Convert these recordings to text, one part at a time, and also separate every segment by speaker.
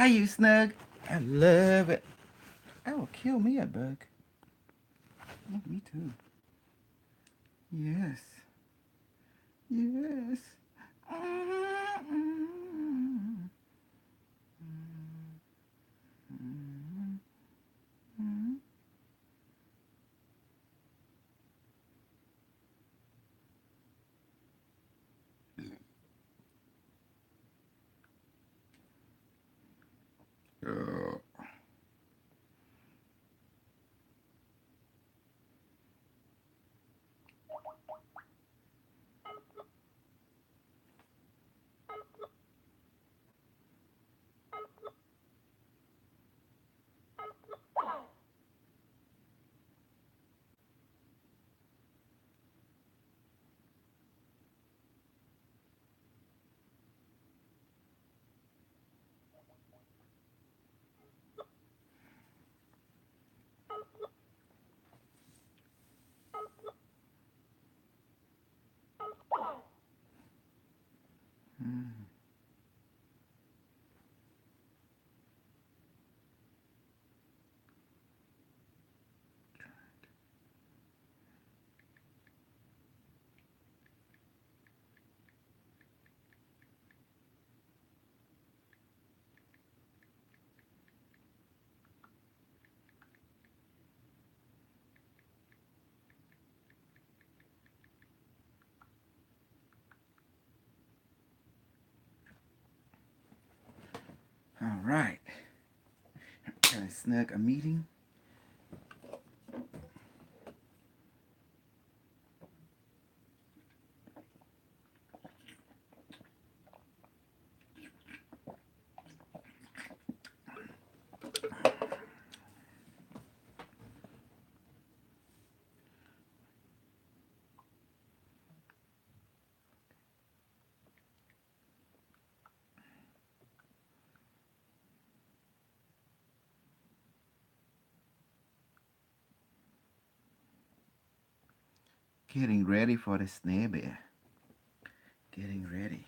Speaker 1: Hi, you Snug. I love it. I will kill me a bug. Oh, me too. Yes. Yes. Oh. All right. Got a Snug a meeting. Getting ready for the snare bear. Getting ready.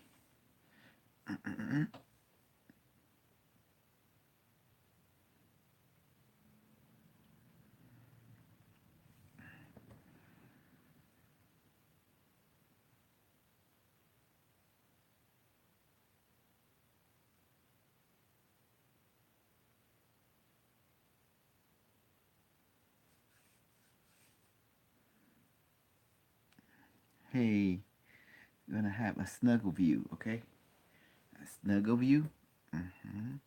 Speaker 1: Hey, we're gonna have a snuggle view, okay? A snuggle view. Mm-hmm.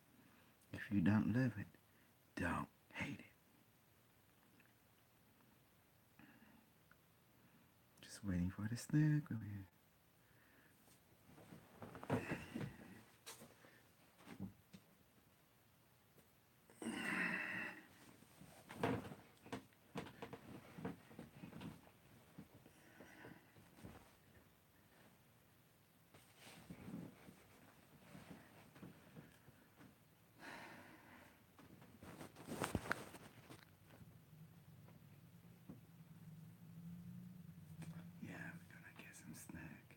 Speaker 1: If you don't love it, don't hate it. Just waiting for the snuggle view. Yeah, we're gonna get some snack.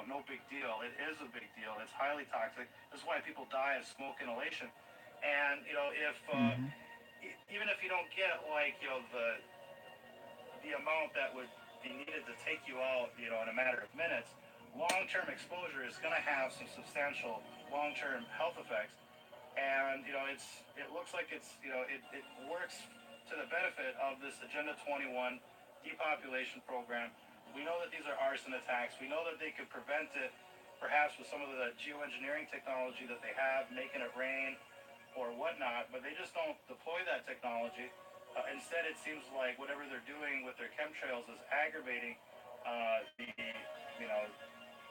Speaker 2: no big deal. It is a big deal. It's highly toxic. This is why people die of smoke inhalation. And if
Speaker 1: Mm-hmm.
Speaker 2: even if you don't get like the amount that would be needed to take you out, in a matter of minutes, long-term exposure is going to have some substantial long-term health effects. And it looks like it works to the benefit of this Agenda 21 depopulation program. We know that these are arson attacks. We know that they could prevent it, perhaps with some of the geoengineering technology that they have, making it rain or whatnot, but they just don't deploy that technology. Instead, it seems like whatever they're doing with their chemtrails is aggravating the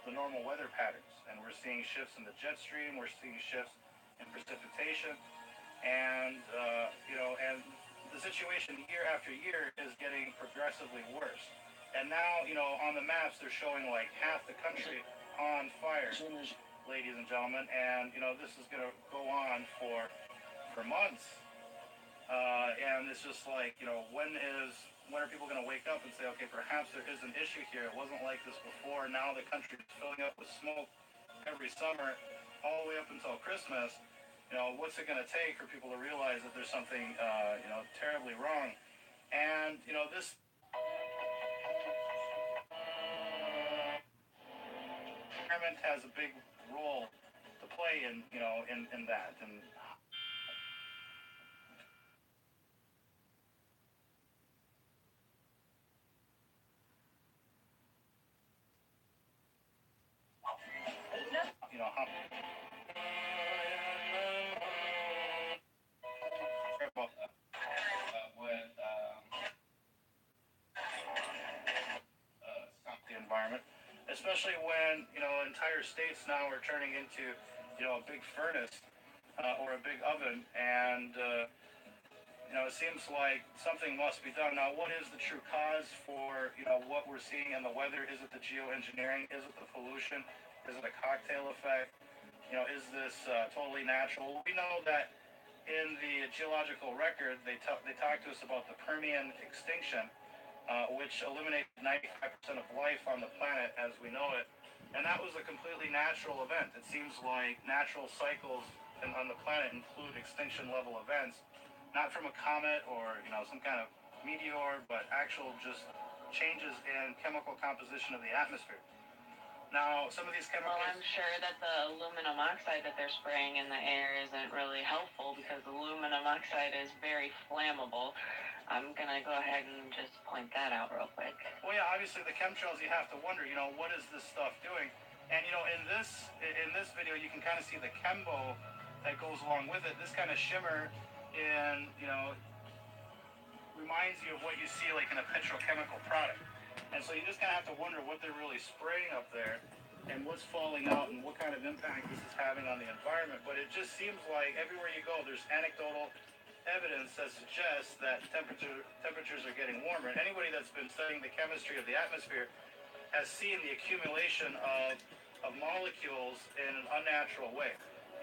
Speaker 2: the normal weather patterns, and we're seeing shifts in the jet stream. We're seeing shifts in precipitation, and and the situation year after year is getting progressively worse. And now, on the maps, they're showing like half the country on fire, ladies and gentlemen, and this is going to go on for months. And it's just like, when are people going to wake up and say, okay, perhaps there is an issue here. It wasn't like this before. Now the country is filling up with smoke every summer, all the way up until Christmas. What's it going to take for people to realize that there's something, terribly wrong? And this environment has a big role to play in that. And how about with the environment, especially when entire states now are turning into a big furnace or a big oven, and it seems like something must be done. Now, what is the true cause for what we're seeing in the weather? Is it the geoengineering? Is it the pollution? Is it a cocktail effect? Is this totally natural? We know that in the geological record, they talk to us about the Permian extinction, which eliminated 95% of life on the planet as we know it. And that was a completely natural event. It seems like natural cycles on the planet include extinction level events, not from a comet or some kind of meteor, but actual just changes in chemical composition of the atmosphere. Now, some of these chemicals.
Speaker 3: Well, I'm sure that the aluminum oxide that they're spraying in the air isn't really helpful because aluminum oxide is very flammable. I'm gonna go ahead and just point that out real quick.
Speaker 2: Well, yeah, obviously the chemtrails. You have to wonder, what is this stuff doing? And in this video, you can kind of see the chembo that goes along with it. This kind of shimmer in reminds you of what you see like in a petrochemical product. And so you just kind of have to wonder what they're really spraying up there and what's falling out and what kind of impact this is having on the environment. But it just seems like everywhere you go, there's anecdotal evidence that suggests that temperatures are getting warmer. And anybody that's been studying the chemistry of the atmosphere has seen the accumulation of molecules in an unnatural way.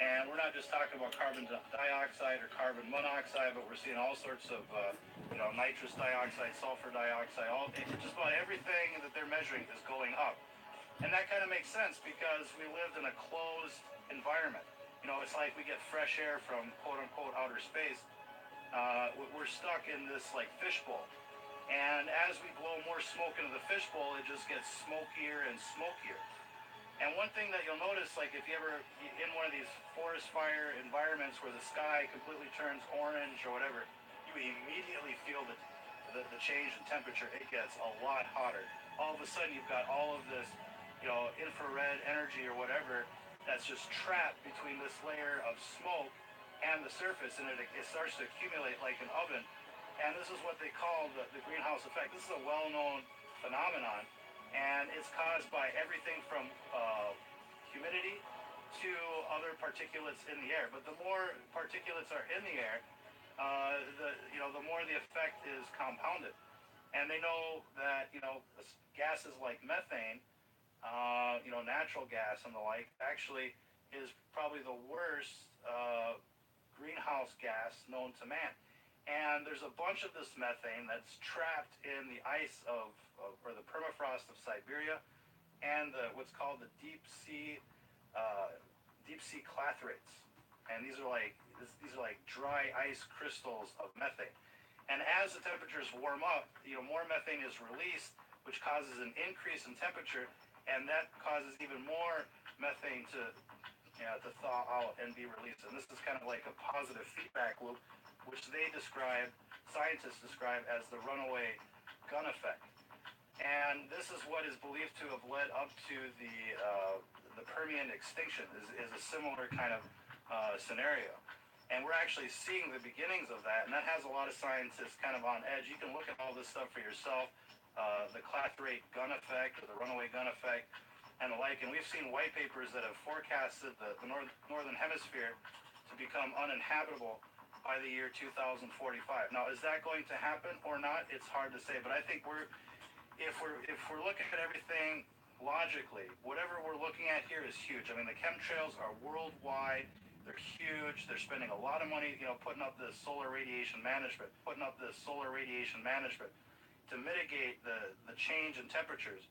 Speaker 2: And we're not just talking about carbon dioxide or carbon monoxide, but we're seeing all sorts of, nitrous dioxide, sulfur dioxide, just about everything that they're measuring is going up. And that kind of makes sense because we lived in a closed environment. It's like we get fresh air from quote unquote outer space. We're stuck in this like fishbowl. And as we blow more smoke into the fishbowl, it just gets smokier and smokier. And one thing that you'll notice, like if you ever in one of these forest fire environments where the sky completely turns orange or whatever, you immediately feel the change in temperature. It gets a lot hotter. All of a sudden, you've got all of this, infrared energy or whatever that's just trapped between this layer of smoke and the surface, and it starts to accumulate like an oven. And this is what they call the greenhouse effect. This is a well-known phenomenon, and it's caused by everything from humidity to other particulates in the air. But the more particulates are in the air, the more the effect is compounded. And they know that gases like methane, natural gas and the like, actually is probably the worst greenhouse gas known to man. And there's a bunch of this methane that's trapped in the ice or the permafrost of Siberia. and what's called the deep sea clathrates, and these are like dry ice crystals of methane. And as the temperatures warm up, more methane is released, which causes an increase in temperature, and that causes even more methane to thaw out and be released. And this is kind of like a positive feedback loop, which scientists describe as the runaway gun effect. And this is what is believed to have led up to the Permian extinction. Is a similar kind of scenario, and we're actually seeing the beginnings of that. And that has a lot of scientists kind of on edge. You can look at all this stuff for yourself, the clathrate gun effect or the runaway gun effect, and the like. And we've seen white papers that have forecasted the northern hemisphere to become uninhabitable by the year 2045. Now, is that going to happen or not? It's hard to say, but I think if we're looking at everything logically, whatever we're looking at here is huge. I mean, the chemtrails are worldwide. They're huge. They're spending a lot of money, putting up this solar radiation management to mitigate the change in temperatures.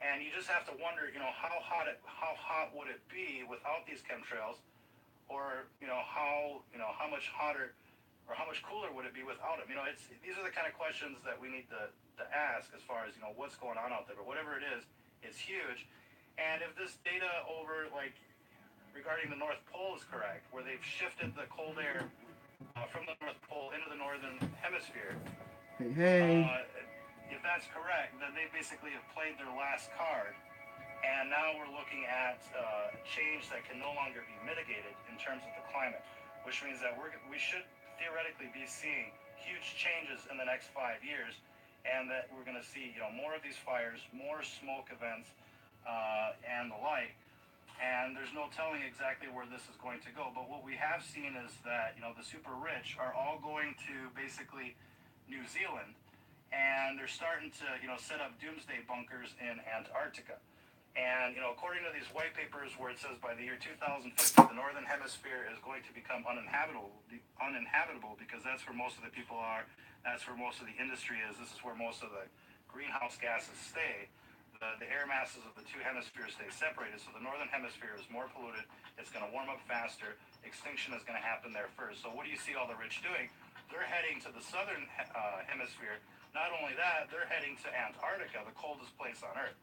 Speaker 2: And you just have to wonder, how hot would it be without these chemtrails, or how much hotter or how much cooler would it be without them? These are the kind of questions that we need to ask as far as what's going on out there. But whatever it is, it's huge. And if this data over regarding the North Pole is correct, where they've shifted the cold air from the North Pole into the northern hemisphere,
Speaker 1: Hey.
Speaker 2: if that's correct, then they basically have played their last card. And now we're looking at change that can no longer be mitigated in terms of the climate, which means that we should theoretically be seeing huge changes in the next 5 years, and that we're going to see more of these fires, more smoke events, and the like. And there's no telling exactly where this is going to go. But what we have seen is that the super rich are all going to basically New Zealand, and they're starting to set up doomsday bunkers in Antarctica. And according to these white papers, where it says by the year 2050 the northern hemisphere is going to become uninhabitable because that's where most of the people are, that's where most of the industry is, this is where most of the greenhouse gases stay. The air masses of the two hemispheres stay separated, so the northern hemisphere is more polluted, it's going to warm up faster, extinction is going to happen there first. So what do you see all the rich doing? They're heading to the southern hemisphere. Not only that, they're heading to Antarctica, the coldest place on Earth.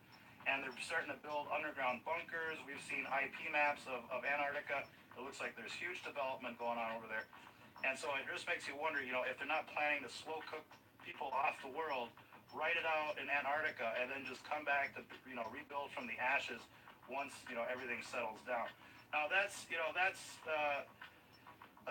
Speaker 2: And they're starting to build underground bunkers. We've seen IP maps of Antarctica. It looks like there's huge development going on over there. And so it just makes you wonder, if they're not planning to slow cook people off the world, write it out in Antarctica, and then just come back to, rebuild from the ashes once, everything settles down. Now that's a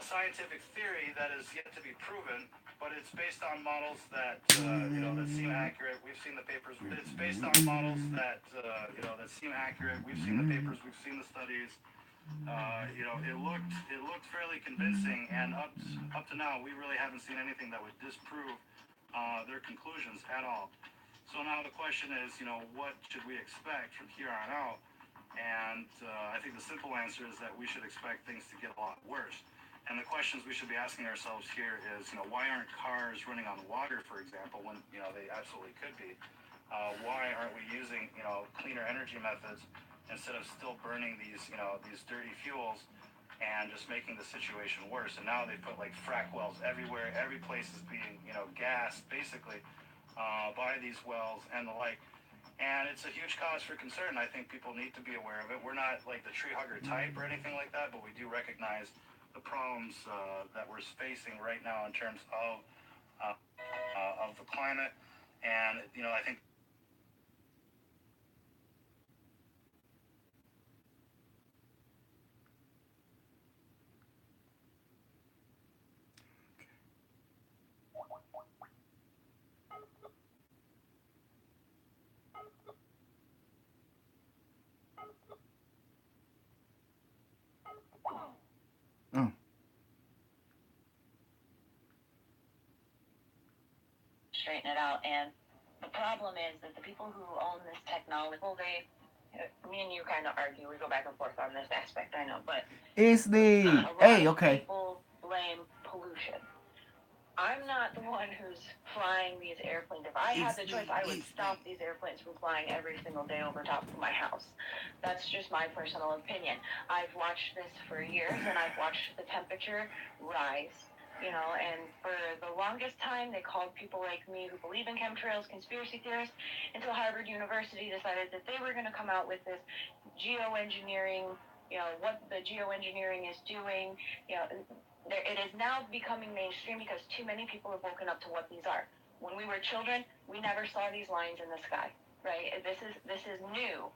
Speaker 2: scientific theory that is yet to be proven, but it's based on models that that seem accurate. We've seen the papers. It's based on models that that seem accurate. We've seen the papers. We've seen the studies. It looked fairly convincing, and up to now, we really haven't seen anything that would disprove their conclusions at all. So now the question is, what should we expect from here on out? And I think the simple answer is that we should expect things to get a lot worse. And the questions we should be asking ourselves here is, why aren't cars running on water, for example, when, they absolutely could be? Why aren't we using, cleaner energy methods instead of still burning these dirty fuels and just making the situation worse? And now they put frack wells everywhere. Every place is being, gassed basically by these wells and the like. And it's a huge cause for concern. I think people need to be aware of it. We're not like the tree hugger type or anything like that, but we do recognize the problems that we're facing right now in terms of the climate. And I think
Speaker 1: Oh.
Speaker 3: Straighten it out. And the problem is that the people who own this technology, me and you kind of argue. We go back and forth on this aspect, I know, but
Speaker 1: It's the
Speaker 3: a lot
Speaker 1: hey,
Speaker 3: of
Speaker 1: okay.
Speaker 3: people blame pollution. I'm not the one who's flying these airplanes. If I had the choice, I would stop these airplanes from flying every single day over top of my house. That's just my personal opinion. I've watched this for years, and I've watched the temperature rise. You know, and for the longest time, they called people like me who believe in chemtrails conspiracy theorists until Harvard University decided that they were going to come out with this geoengineering, you know, what the geoengineering is doing, you know, it is now becoming mainstream because too many people have woken up to what these are. When we were children, we never saw these lines in the sky, right? This is new.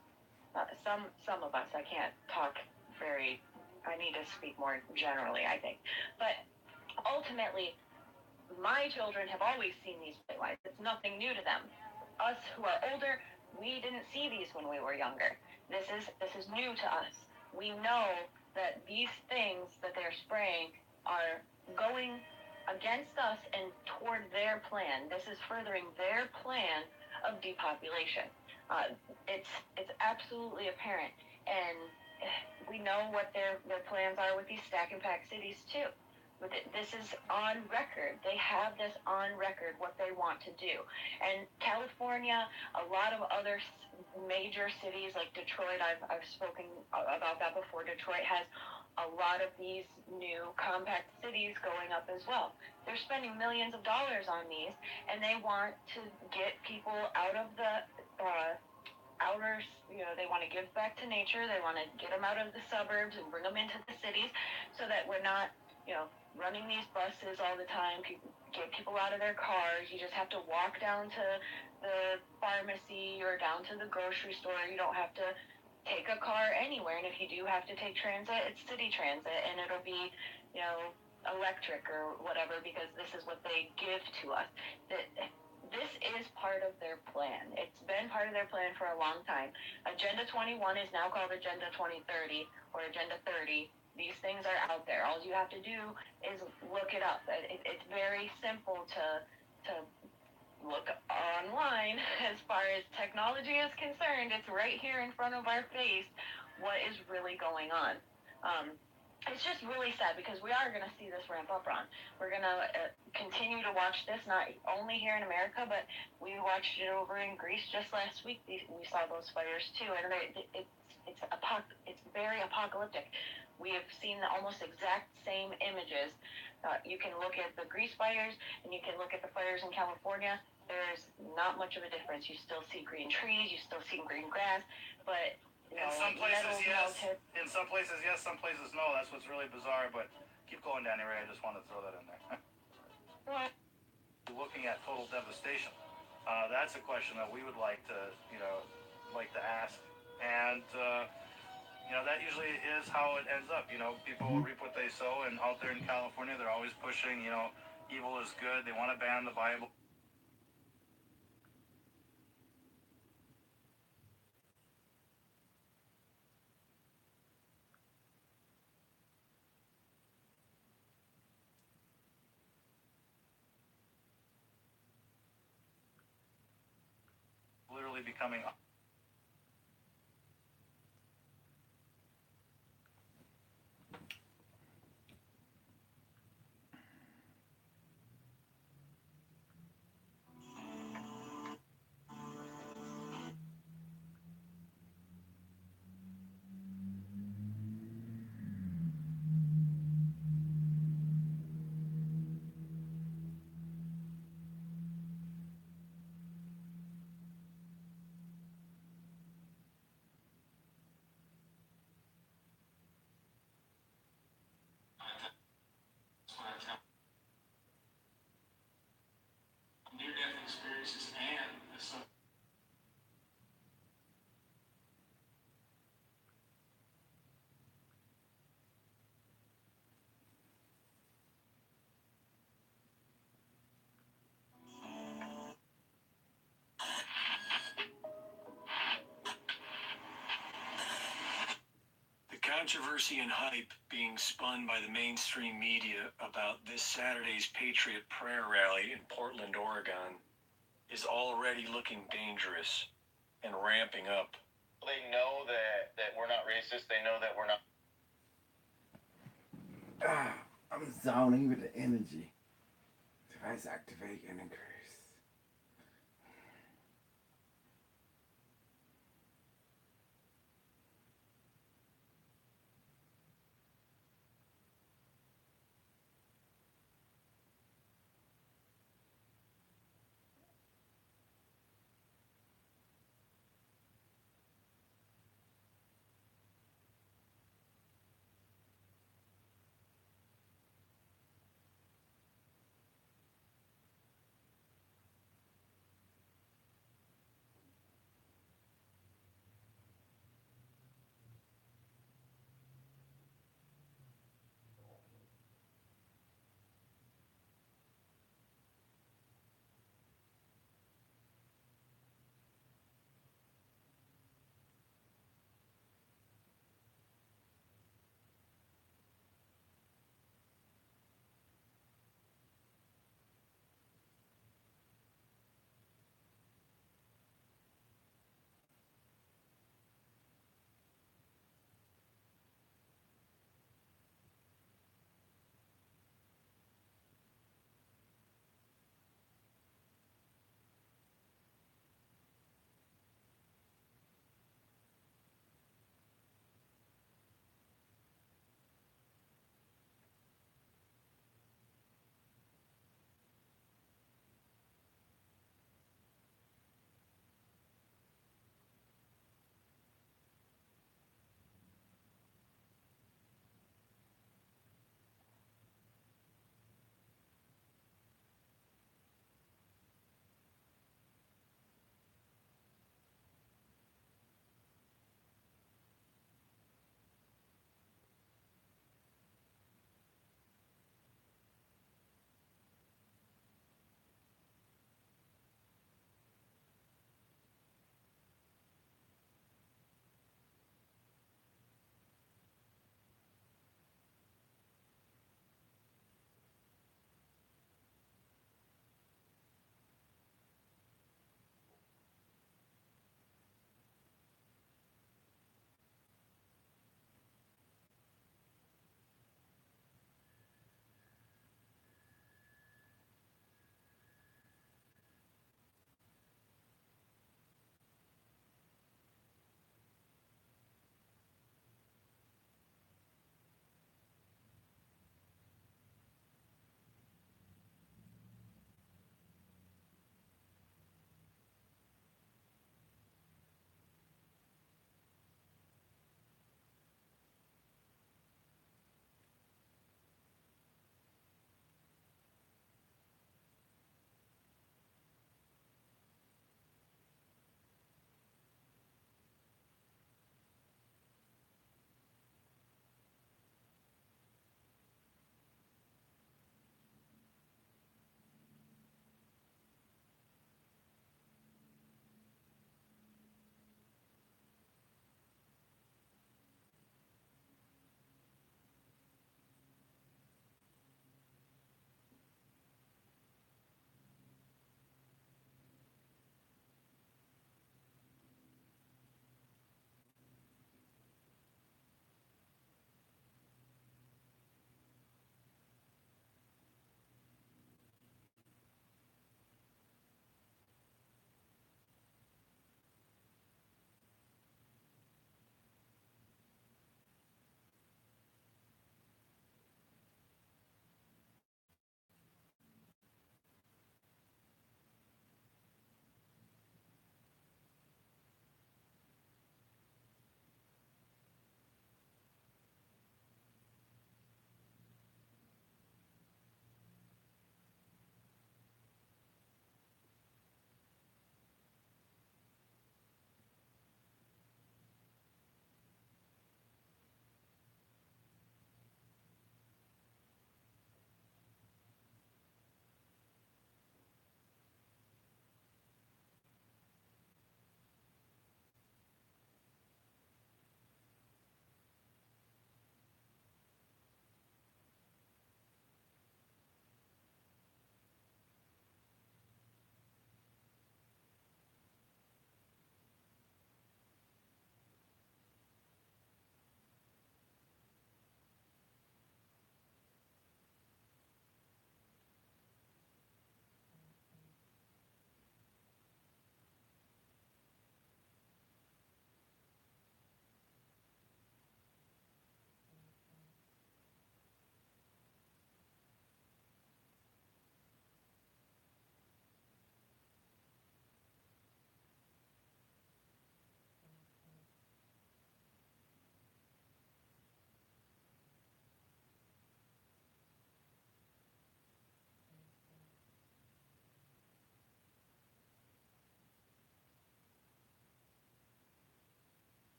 Speaker 3: Some of us, I can't talk very. I need to speak more generally, I think. But ultimately, my children have always seen these bright lines. It's nothing new to them. Us who are older, we didn't see these when we were younger. This is new to us. We know that these things that they're spraying are going against us and toward their plan. This is furthering their plan of depopulation. It's absolutely apparent, and we know what their plans are with these stack and pack cities too. But this is on record. They have this on record what they want to do. And California, a lot of other major cities like Detroit, I've spoken about that before. Detroit has a lot of these new compact cities going up as well. They're spending millions of dollars on these, and they want to get people out of the outer, you know, they want to give back to nature. They want to get them out of the suburbs and bring them into the cities so that we're not, you know, running these buses all the time. Get people out of their cars. You just have to walk down to the pharmacy or down to the grocery store. You don't have to take a car anywhere. And if you do have to take transit, it's city transit, and it'll be, you know, electric or whatever, because this is what they give to us. This is part of their plan. It's been part of their plan for a long time. Agenda 21 is now called Agenda 2030 or Agenda 30. These things are out there. All you have to do is look it up. It's very simple to look online. As far as technology is concerned, it's right here in front of our face what is really going on. It's just really sad because we are going to see this ramp up, Ron. We're going to continue to watch this, not only here in America, but we watched it over in Greece just last week. We saw those fires too, and it's very apocalyptic. We have seen the almost exact same images. You can look at the Greece fires, and you can look at the fires in California. There's not much of a difference. You still see green trees, you still see green grass, but
Speaker 2: in some places, yes. In some places, yes. Some places, no. That's what's really bizarre. But keep going, Danny Ray. I just wanted to throw that in there.
Speaker 3: What?
Speaker 2: Looking at total devastation. That's a question that we would like to, ask. And that usually is how it ends up. People will reap what they sow. And out there in California, they're always pushing. Evil is good. They want to ban the Bible. Literally becoming
Speaker 4: near-death experiences and some. The controversy and hype being spun by the mainstream media about this Saturday's Patriot Prayer Rally in Portland, Oregon, is already looking dangerous and ramping up.
Speaker 2: They know that we're not racist. They know that we're not.
Speaker 1: I'm zoning with the energy. Device activate and increase.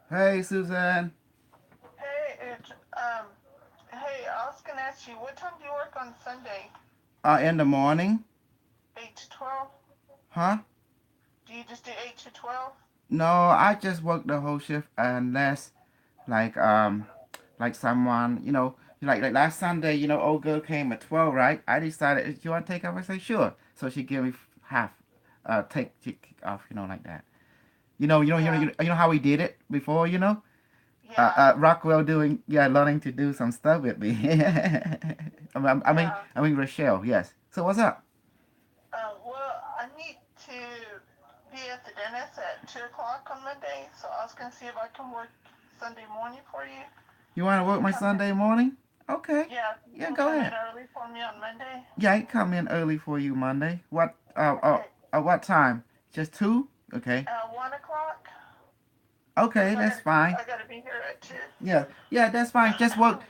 Speaker 1: Hey, Suzanne.
Speaker 5: Hey, I was gonna ask you, what time do you work on Sunday?
Speaker 1: In the morning.
Speaker 5: 8 to 12?
Speaker 1: Huh?
Speaker 5: Do you just do 8 to 12?
Speaker 1: No, I just work the whole shift unless like someone, like last Sunday, old girl came at 12, right? I decided, you want to take off? I say sure. So she gave me half, take off, like that.
Speaker 5: Yeah,
Speaker 1: You know how we did it before,
Speaker 5: yeah,
Speaker 1: Rockwell doing, yeah, learning to do some stuff with me.
Speaker 5: yeah.
Speaker 1: I mean Rochelle, yes. So what's up?
Speaker 5: Well, I need to be at the dentist at 2 o'clock on Monday, so I was gonna see if I can work Sunday morning for you.
Speaker 1: You want to
Speaker 5: If you
Speaker 1: work
Speaker 5: can
Speaker 1: my
Speaker 5: come in.
Speaker 1: Sunday morning? Okay.
Speaker 5: Yeah, if you
Speaker 1: Yeah,
Speaker 5: can
Speaker 1: go
Speaker 5: come in
Speaker 1: ahead.
Speaker 5: early for me on Monday.
Speaker 1: Yeah, I can come in early for you Monday.
Speaker 5: Okay.
Speaker 1: What time? Just 2? Okay.
Speaker 5: 1 o'clock?
Speaker 1: Okay,
Speaker 5: Cause
Speaker 1: that's fine.
Speaker 5: I gotta be here at 2.
Speaker 1: Yeah, yeah, that's fine. Just work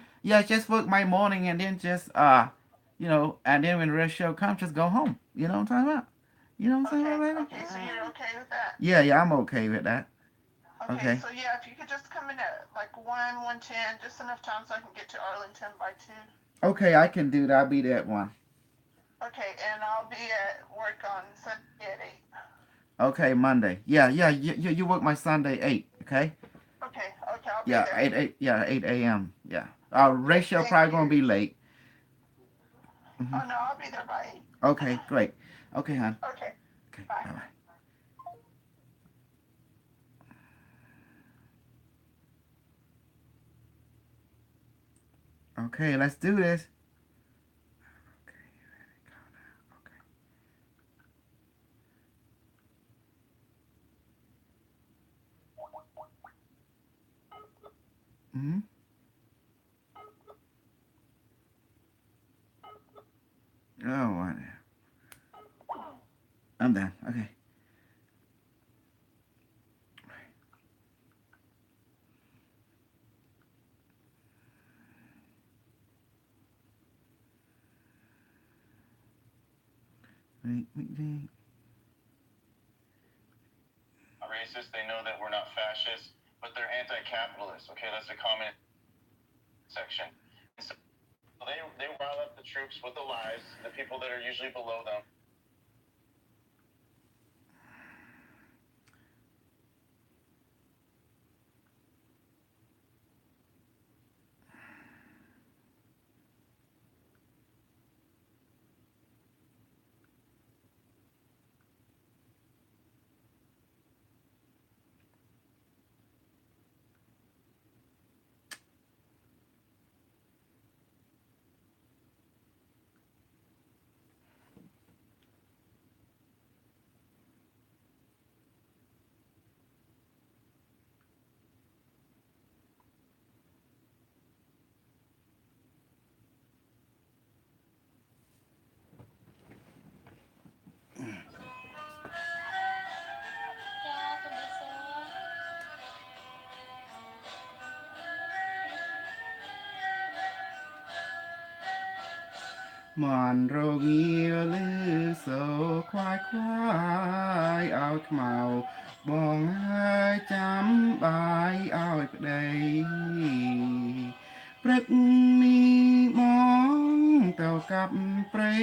Speaker 1: my morning and then just, and then when the rest show comes, just go home. You know what I'm talking about? You know what I'm
Speaker 5: Okay,
Speaker 1: saying, baby?
Speaker 5: okay, so you're okay with that?
Speaker 1: Yeah, I'm okay with that.
Speaker 5: Okay,
Speaker 1: Okay.
Speaker 5: so yeah, if you could just come in at like 1:10, just enough time so I can get to Arlington by 2.
Speaker 1: Okay, I can do that. I'll be there at 1.
Speaker 5: Okay, and I'll be at work on Sunday at 8.
Speaker 1: Okay, Monday. Yeah, you work my Sunday 8, okay?
Speaker 5: Okay, okay, I'll be
Speaker 1: Yeah,
Speaker 5: there.
Speaker 1: 8 a.m. Yeah.
Speaker 5: Okay,
Speaker 1: Rachel
Speaker 5: thank
Speaker 1: probably
Speaker 5: you.
Speaker 1: gonna be late.
Speaker 5: Oh no, I'll be there by 8.
Speaker 1: Okay, great. Okay, hon.
Speaker 5: Okay,
Speaker 1: Okay,
Speaker 5: bye.
Speaker 1: bye bye. Okay, let's do this. Okay, ready, go now. Okay. Mm-hmm. Oh, what? I'm done. Okay. Wait.
Speaker 2: Racist, they know that we're not fascists, but they're anti-capitalist. Okay, that's the comment section. So they rile up the troops with the lies, the people that are usually below them.
Speaker 1: Monrovia lives so quiet out màu bọn hai chấm bài ao đây ព្រឹកនេះមកទៅកັບព្រៃ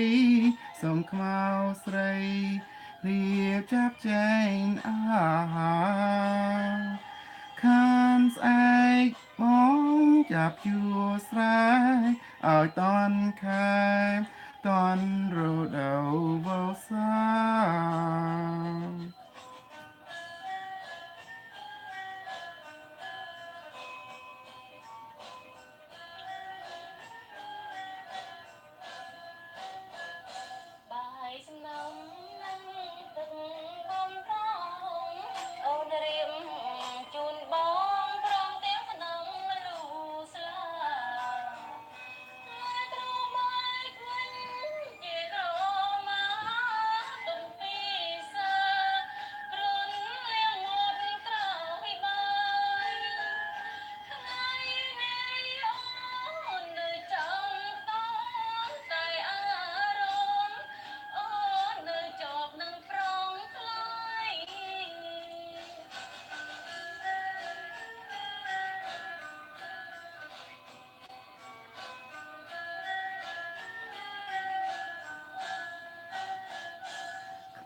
Speaker 1: សូមខ្មៅស្រីរៀបចាប់ចែងអាហារ ខានស្អែកបងចាប់យួរស្រែឲ្យតន់ខែតន់រដូវវស្សា
Speaker 3: បាយសំណុំនឹងទឹកកំប្រងអូនរៀបជូនបងព្រមទាំងស្នំលូស្លាហើយទ្របាយខ្លាញ់ជាក្រមា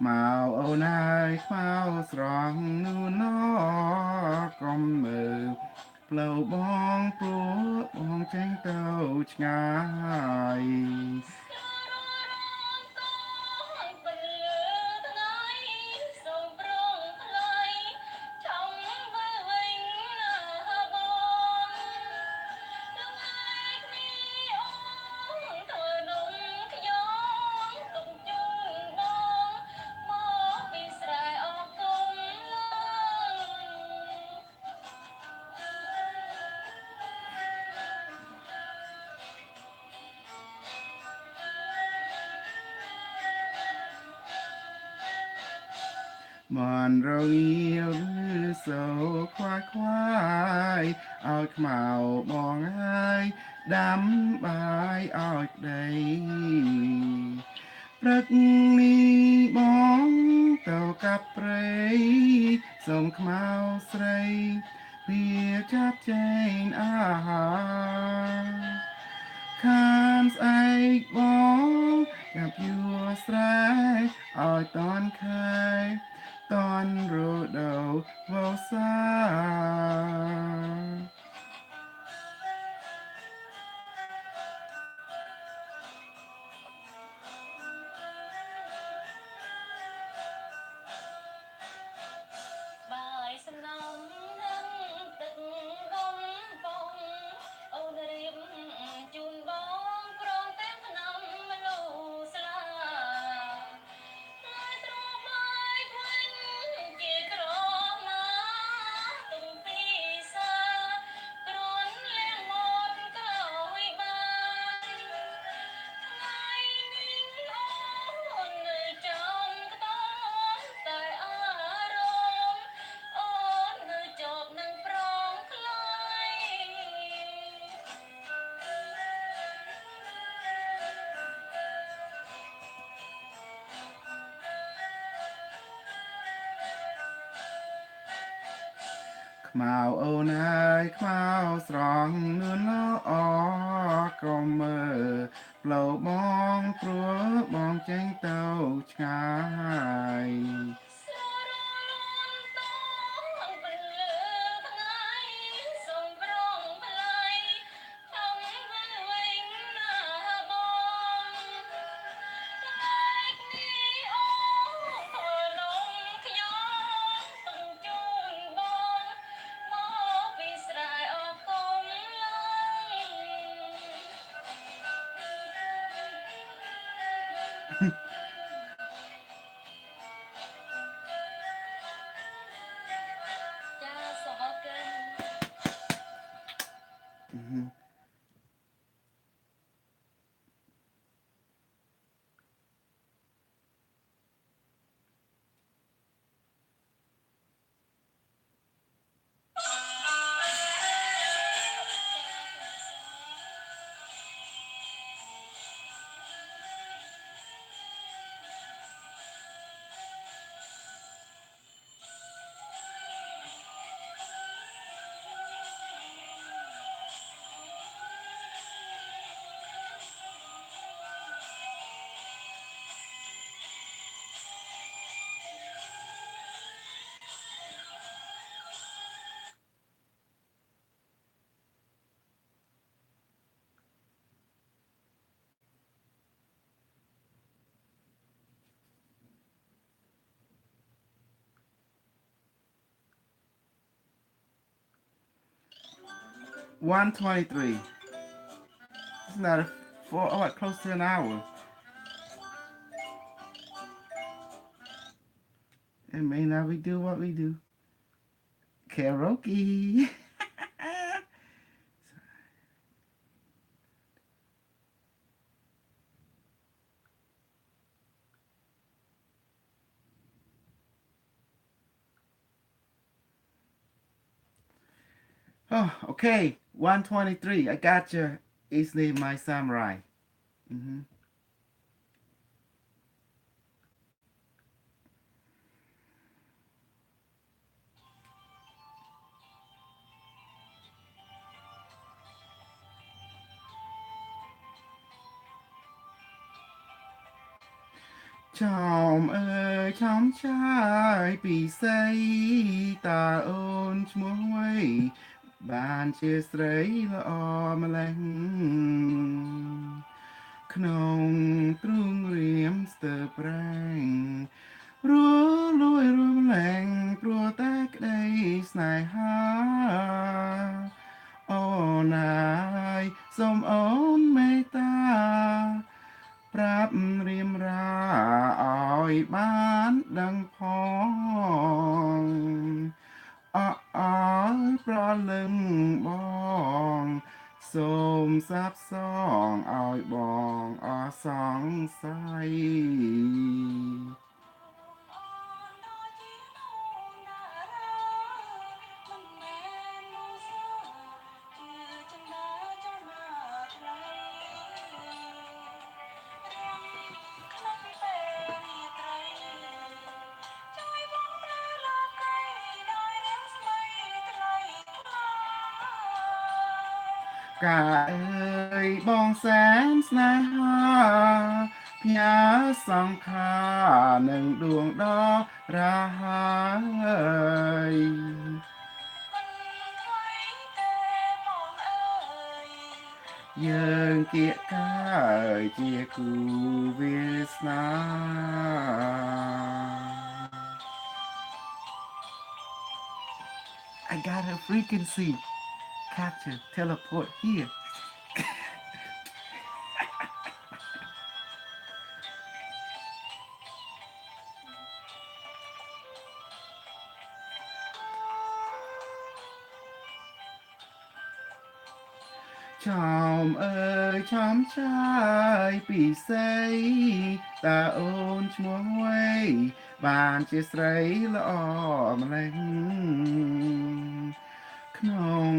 Speaker 1: ខ្មៅអូនហើយខ្មៅស្រស់នោះណកុំមើលផ្លូវបងព្រោះបងចេញទៅឆ្ងាយมันរងាវឬសូរខ្វាយខ្វាយឲ្យខ្មៅបងហើយដាំបាយឲ្យក្ដីព្រឹកនេះបងទៅកាប់ព្រៃសូមខ្មៅស្រីវាចាប់ចែងអាហារខានស្អែកបងចាប់យួរស្រែឲ្យតន់ខែតន់រដូវវស្សា ខ្មៅអូនអើយខ្មៅស្រស់នួនល្អកុំមើលផ្លូវបងព្រោះបងចេញទៅឆ្ងាយ1:23. It's not a four. Oh, close to an hour. It may not we do what we do. Karaoke. Oh, okay. 1:23. I got you. Easily my samurai. Mm-hmm. ชอมเอ่ยชอมชายปีใสตาโอนឈ្មោះไว้បានជាស្រីល្អម្ល៉េះក្នុងទ្រូងរៀមស្ទើរប្រែងរួលួយរួមលែងព្រោះតែក្តីស្នេហាអូនអើយសូមអូនមេត្តាប្រាប់រៀមរាឲ្យបានដឹងផងអើយប្រលឹងបងសូមសាបសងឲ្យបងអសង្ស័យកាអើយបងសែនស្នេហាផ្ញើសង្ខារនឹងដួងដល់រាហើយយើងគៀកកាយជាគូវាសនា I got a frequency capture teleport hereชอมเอ่ยชอมชายពីសីតាអូនឈ្មោះไว้បានជាស្រីល្អម្ល៉េះក្នុង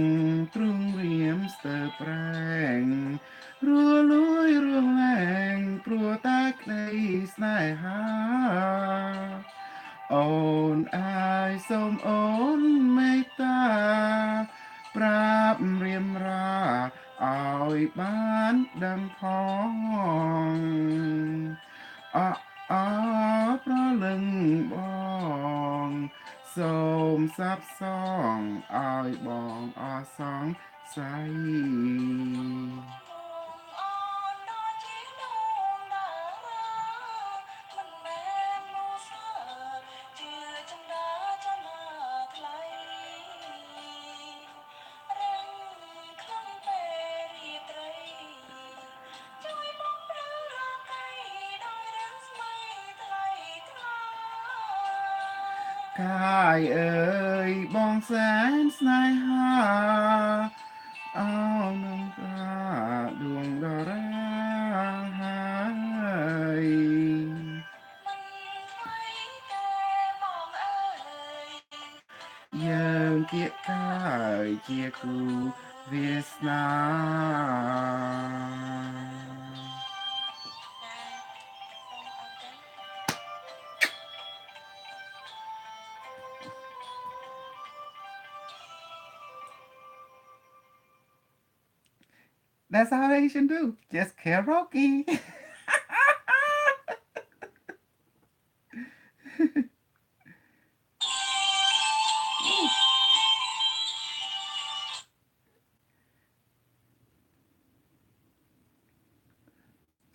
Speaker 1: ទ្រូងរៀមស្ទើរប្រែងរួលួយរួងលែងព្រោះតែក្តីស្នេហាអូនអើយសូមអូនមេត្តាប្រាប់រៀមរាឲ្យបានដឹងផងអប្រលឹងបងសូមសាបសងឲ្យបងអសង្ស័យកាយអើយបងសែនស្នេហាអោនឹងប្រាដួងដរាហើយយើងគៀកកាយជាគូវាសនា That's how Asian do. Just karaoke.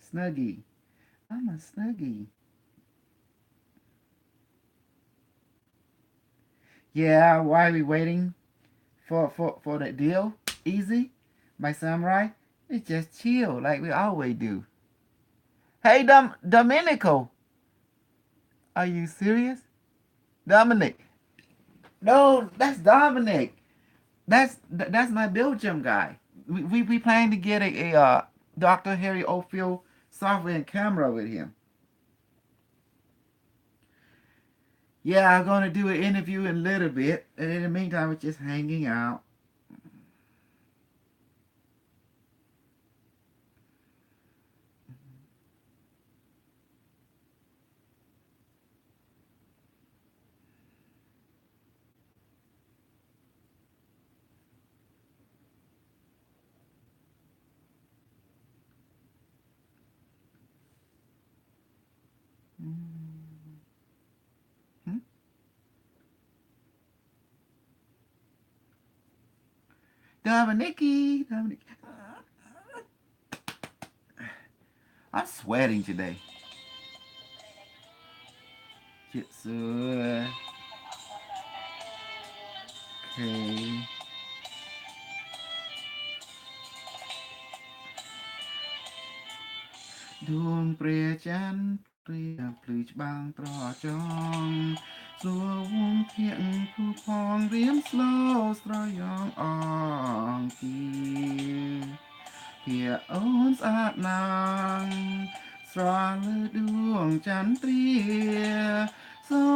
Speaker 1: Snuggie. I'm a Snuggie. Yeah, why are we waiting for that deal? Easy, my samurai. It's just chill like we always do. Hey, Domenico. Are you serious? Dominic. No, that's Dominic. That's my Belgium guy. We plan to get a Dr. Harry Oldfield software and camera with him. Yeah, I'm gonna do an interview in a little bit, and in the meantime, we're just hanging out. Hmm? Dominique. I'm sweating today. Jitsu. Okay. ดวงเปรียจันทร์เปรียบพลือច្បាំងត្រចង់សួរវងភៀកភូផងរៀមស្លូស្រយ៉ងអងទីភាអូនស្អាតណាស់ស្រលើដួងចន្ទ្រាសូ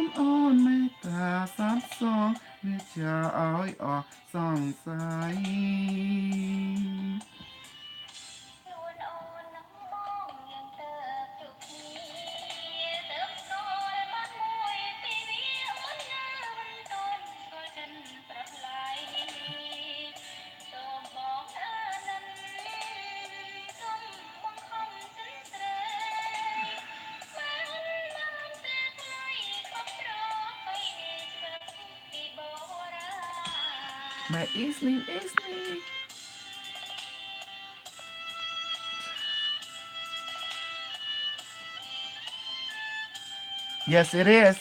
Speaker 1: មអូនមេត្តាសាត់សងវាចាឲ្យអស់សង្ស័យ My Isney. Yes, it is.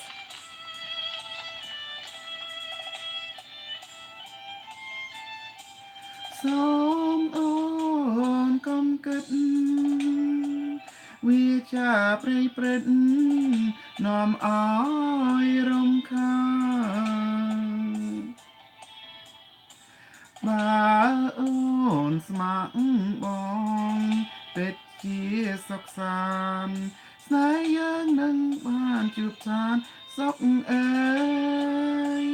Speaker 1: Song on come good. We cha pray nom ai rom kha. បើអូនស្ម័គ្របងពិតជាសុខសាន្តស្នេហ៍យើងនឹងបានជួបឋានសុខអើយ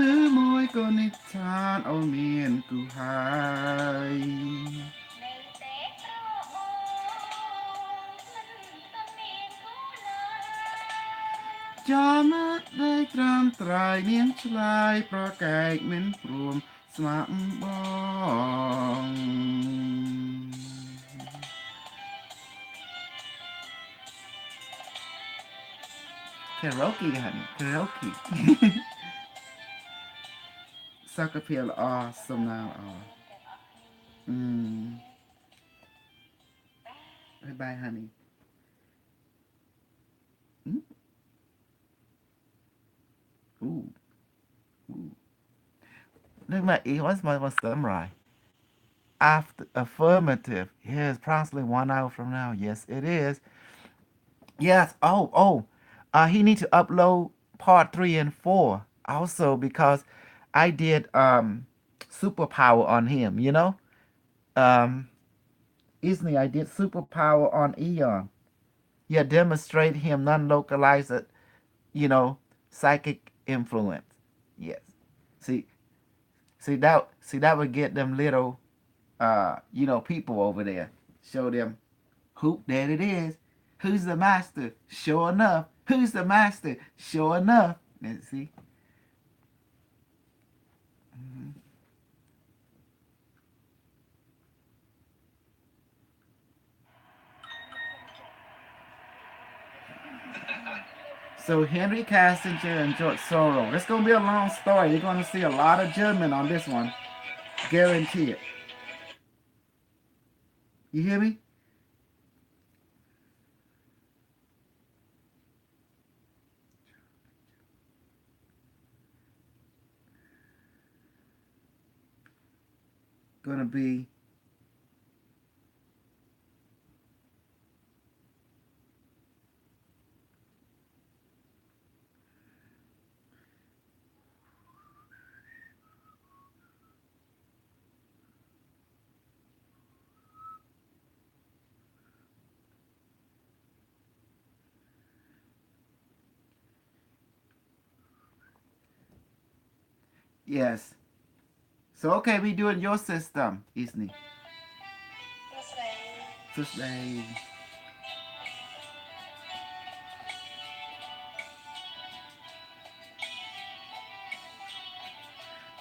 Speaker 1: ឬមួយក៏និទ្ធានអូនមានគូហើយ ចាំណាស់ได้ត្រាំត្រៃនាងឆ្លើយប្រកែកមិនព្រមស្មាក់បង Karaoke ហ្នឹង Karaoke សុខភាពល្អសំណាងល្អBye bye honey Ooh. Look at my what's my summary? After affirmative. Yes, approximately 1 hour from now. Yes, it is. Yes. He need to upload part 3 and 4 also because I did superpower on him. You know, Isney, I did superpower on Eon. Yeah, demonstrate him non-localized, psychic influence. Yes. See that would get them little, people over there. Show them, who there it is. Who's the master? Sure enough. Who's the master? Sure enough. Let's see. So Henry Kissinger and George Soros. It's going to be a long story. You're going to see a lot of German on this one. Guarantee it. You hear me? Going to be yes. So okay, we doing your system, isn't it? Tuesday.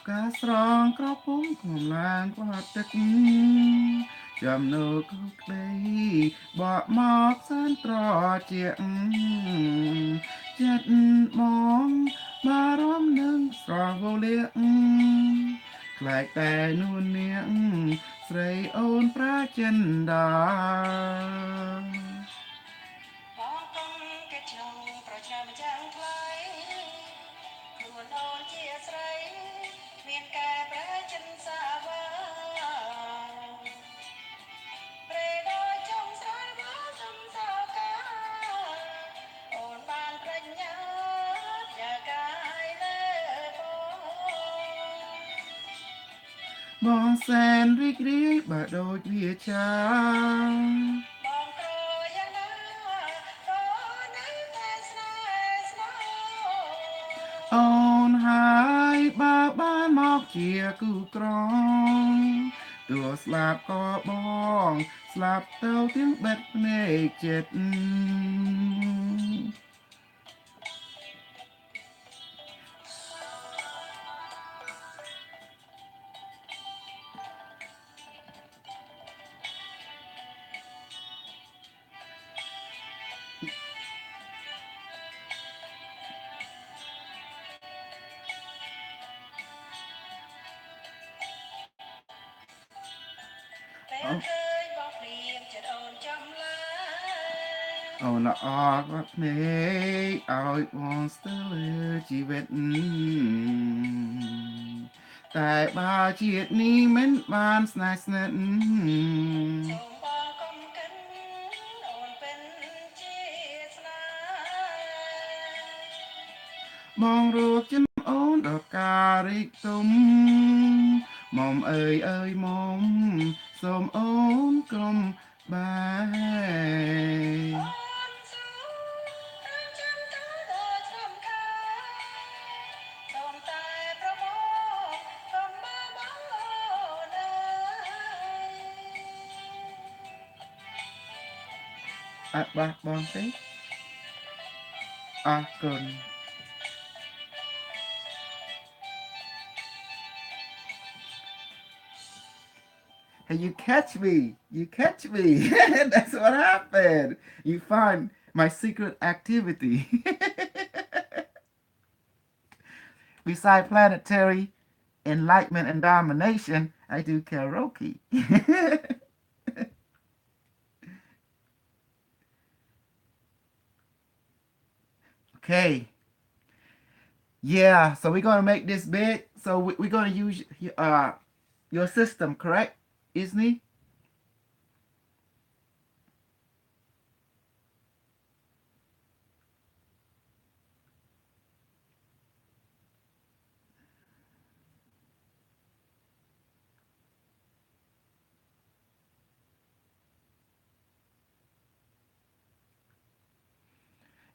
Speaker 1: ការស្រងក្រពុំគុំឡានក្លាត់ទឹកចាំនៅគុកក្ដីបកមកសានត្រជាចិត្តមកបារម្ភនឹងស្រស់វលាខ្លាចតែនួននាងស្រីអូនប្រាចិនដា
Speaker 6: បងកុំគេក្នុងប្រចាំចាំថ្លៃខ្លួនអូនជាស្រីមានការប្រចិនសាវាព្រែដោយចង់ស្រ័យមកសំសោកាអូនបានប្រាជ្ញាជាកាយលើ
Speaker 1: បងសែនរីករាយបើដូចវាចា
Speaker 6: បងក្រយ៉ាងណាក៏នៅតែស្នេហ៍ស្នេហ៍
Speaker 1: អូនហើយបើបានមកជាគូក្រងទោះស្លាប់ក៏បងស្លាប់ទៅទាំងបេះភ្នែកចិត្ត
Speaker 6: ពេលឃើញបងព្រៀងចិត្តអូនចំឡាយ
Speaker 1: អូនល្អក៏ភ្នែកឲ្យបងស្ទើរជីវិតតែបើជាតិនេះមិនបានស្នេហ៍ស្និទ្ធ
Speaker 6: សូមបងកុំកិនអូនពេនជាស្នេហ៍
Speaker 1: បងរកចិនអូនដល់ការរីកទុំមុំអើយមុំសូមអូនកុំបែ
Speaker 6: អូនសូមចាំតើដល់ឆ្នាំខែសូមតែប្រមូលកុំបើបងអូនអើយ
Speaker 1: អត់បះបងទេអរគុណ Hey, you catch me. You catch me. That's what happened. You find my secret activity. Beside planetary enlightenment and domination, I do karaoke. Okay. Yeah, so we're going to make this big. So we're going to use your system, correct? Isn't it?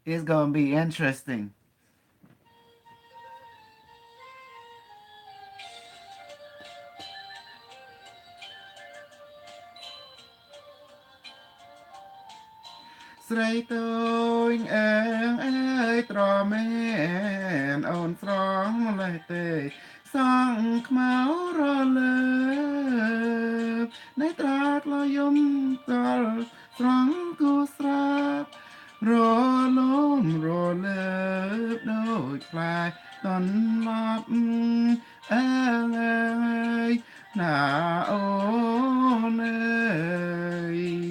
Speaker 1: It's going to be interesting. Srei tôi ơi trò men ôn frong lại tê sang máu rò lơ nay trát lo yum tol frong cu srap rò lôm rò lơ đôi phai tòn lọp ơi nà ôn ơi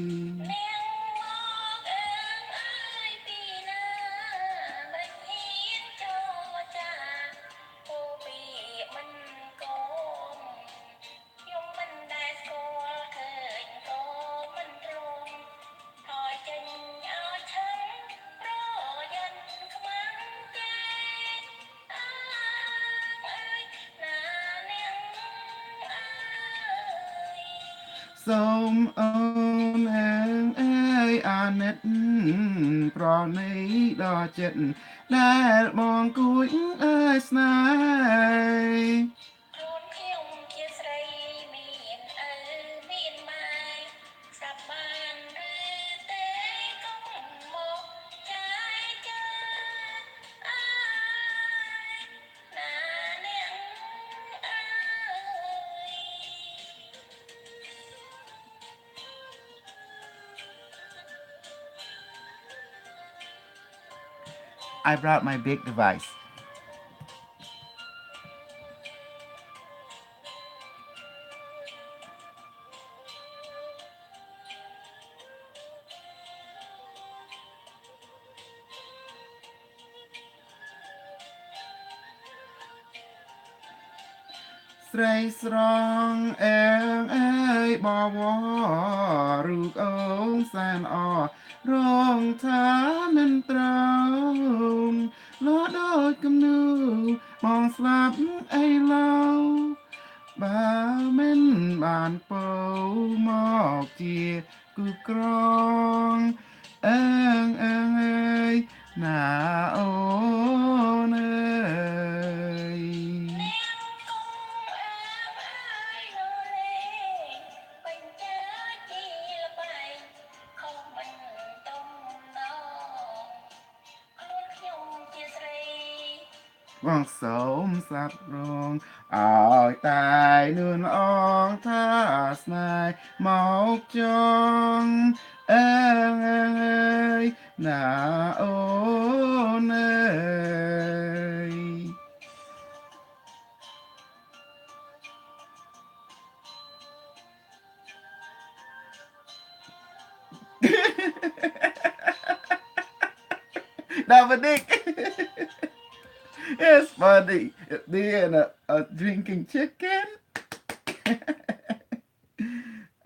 Speaker 1: សូមអូនអើយអាណិតប្រណីដល់ចិត្តដែលបងគួយអើយស្នេហ៍ ខ្លួនខ្ញុំជាស្រីមានឪមានម៉ែស្ដាប់បានឬទេកុំមកចាយចាអើយណានាងអើ I brought my big device. Srei srong eng ơi bò vò rụt ống san o rong thá men trông ló đôi cầm nu mong slap ấy lâu bà men bàn bầu mọc chia cư krong eng ơi nà ôn ơi
Speaker 6: បញ្ចាជីលបែងខំមិនទុំណោខ្លួនខ្ញុំជាស្រី
Speaker 1: vang sớm sắp rong ở tai nương ong tha snai mọc chong ơi nà ôn ơi Dominic. It's funny. Being a drinking chicken.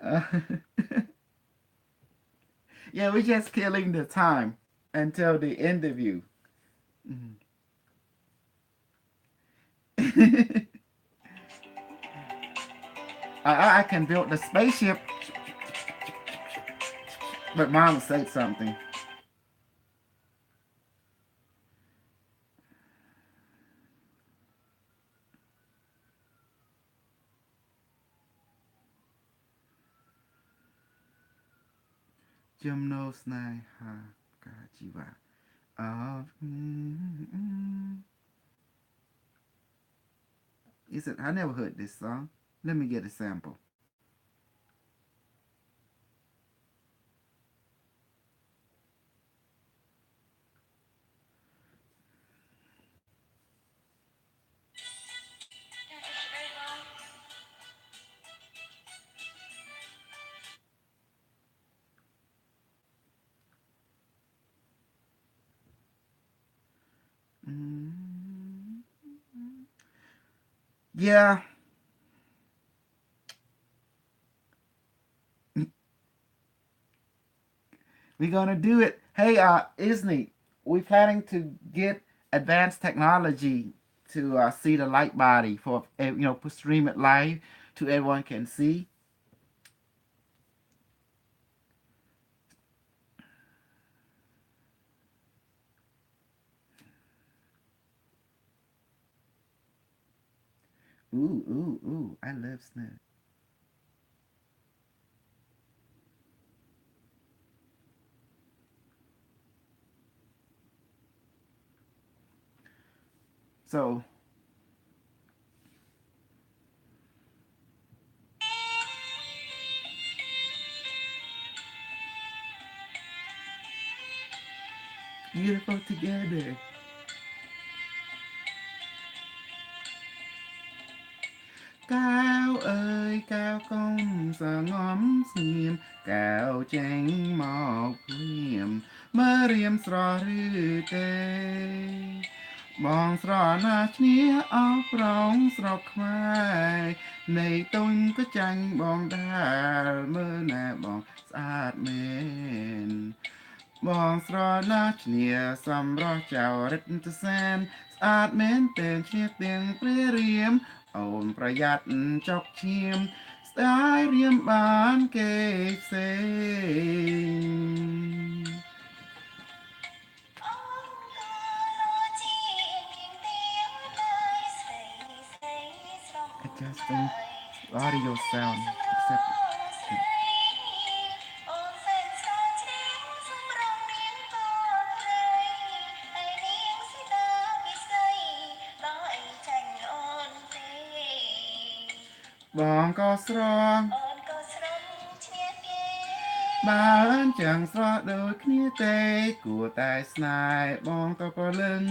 Speaker 1: Uh, yeah, we're just killing the time until the interview. I can build the spaceship. But Mom said something. Jim knows nai ha kajiwa. Is it? I never heard this song. Let me get a sample. Yeah. We're gonna do it. Hey, Isney, we're planning to get advanced technology to see the light body for stream it live to everyone can see. Ooh! I love snow. So beautiful together. Cao ơi cao công giờ ngóm xiêm cao tranh mọc hiểm mơ riêm sro rư tê bong sro na chnia áo prong sro khai này tôn có tranh bong đà mơ nè bong sát men bong sro na chnia sam ro chào rít tơ sen sát men tên chia tiếng pre riêm ôn ប្រយ័ត្នចុកឈាមស្ដាយរៀមបានគេផ្សេង Adjusting audio sound exceptបងក៏ស្រង បានចាំងស្រស់ដូចគ្នាទេគួរតែស្នេហ៍បងក៏ប្រលឹង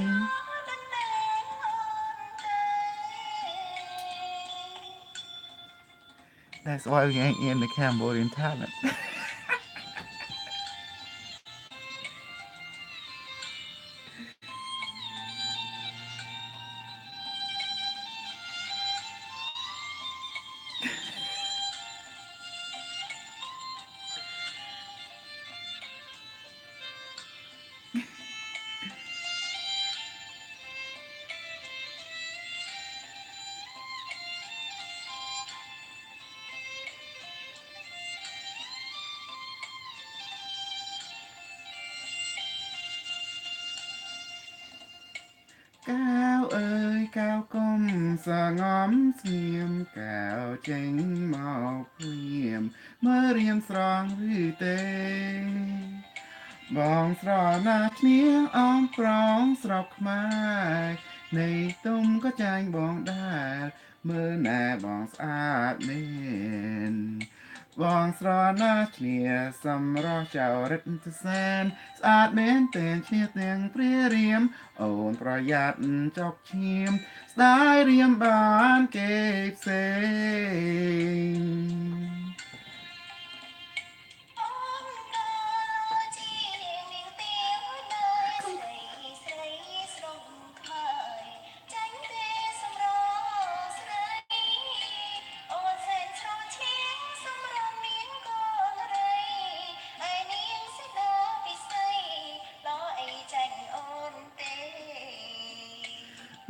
Speaker 1: That's why we ain't in the Cambodian talent. Cao ơi cao កុំសងំស្ងៀមកៅចេញមកព្រាមមើលរៀងស្រងឬទេបងស្រណាគ្នាអងប្រងស្រុកខ្មែរនៃទុំក៏ចាញ់បងដែរមើលណែបងស្អាតមែនបងស្រណាគ្នាសម្រស់ចៅរិទ្ធសែនស្អាតមែនតែឈ្នះទាំងព្រះរាមអូនប្រយ័ត្នចុកឈាមស្ដាយរៀមបានគេផ្សេង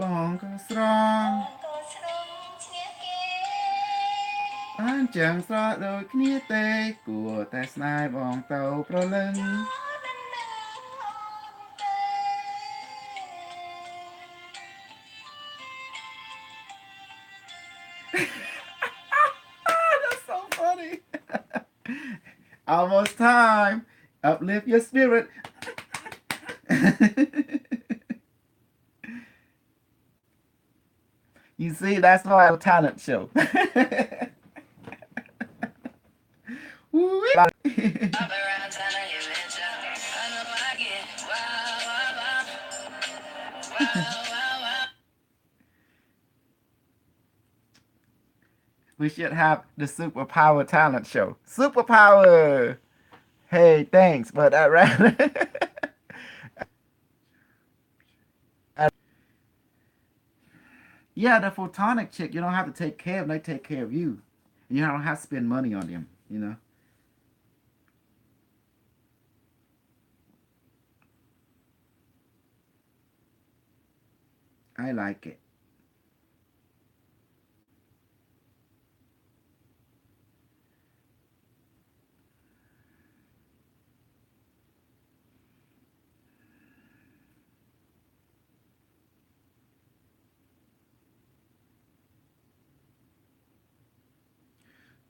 Speaker 1: បងក៏ស្រងបានចាំងស្រស់ដូចគ្នាទេគួរតែស្នេហ៍បងទៅប្រលឹង That's so funny. Almost time. Uplift your spirit. You see, that's why a talent show. Woo-wee. We should have the superpower talent show. Superpower. Hey, thanks, but I'd rather. Yeah, the photonic chick, you don't have to take care of them, they take care of you. You don't have to spend money on them, you know. I like it.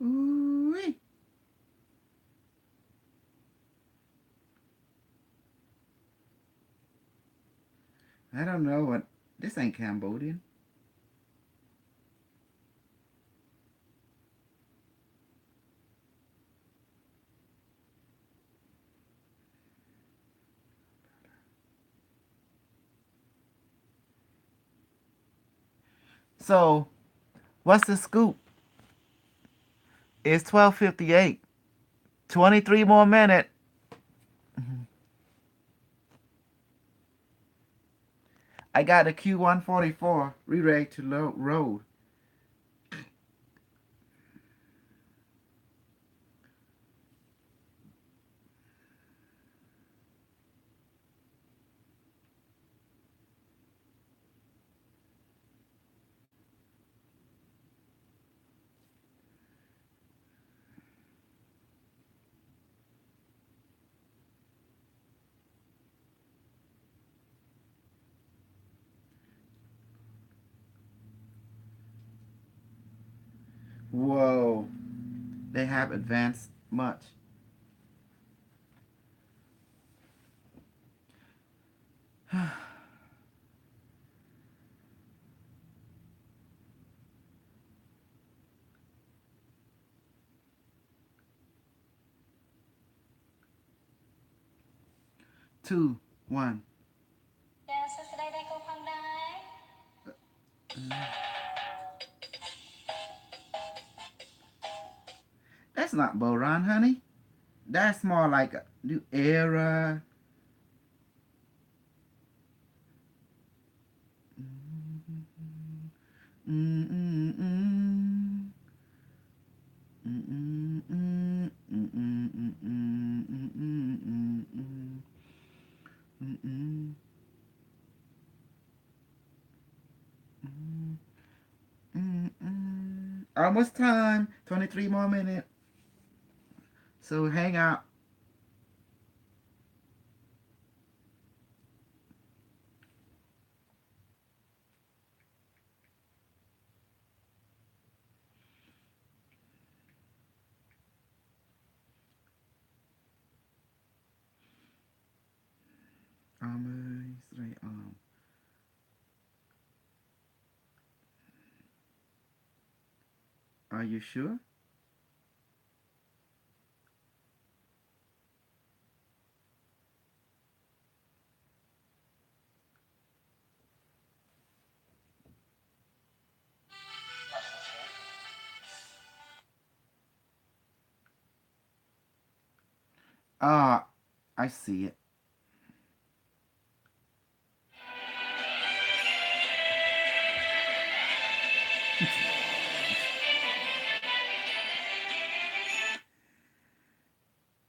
Speaker 1: Ooh-wee. I don't know what. This ain't Cambodian. So, what's the scoop? It's 12:58. 23 more minutes. I got a Q144 re-ready to road. Whoa, they have advanced much. 2, 1.
Speaker 6: ចាសួស្តីដែរគូផងដែរ
Speaker 1: That's not Boran, honey. That's more like a new era. Almost time. 23 more minutes. So hang out. Are you sure? Ah, I see it.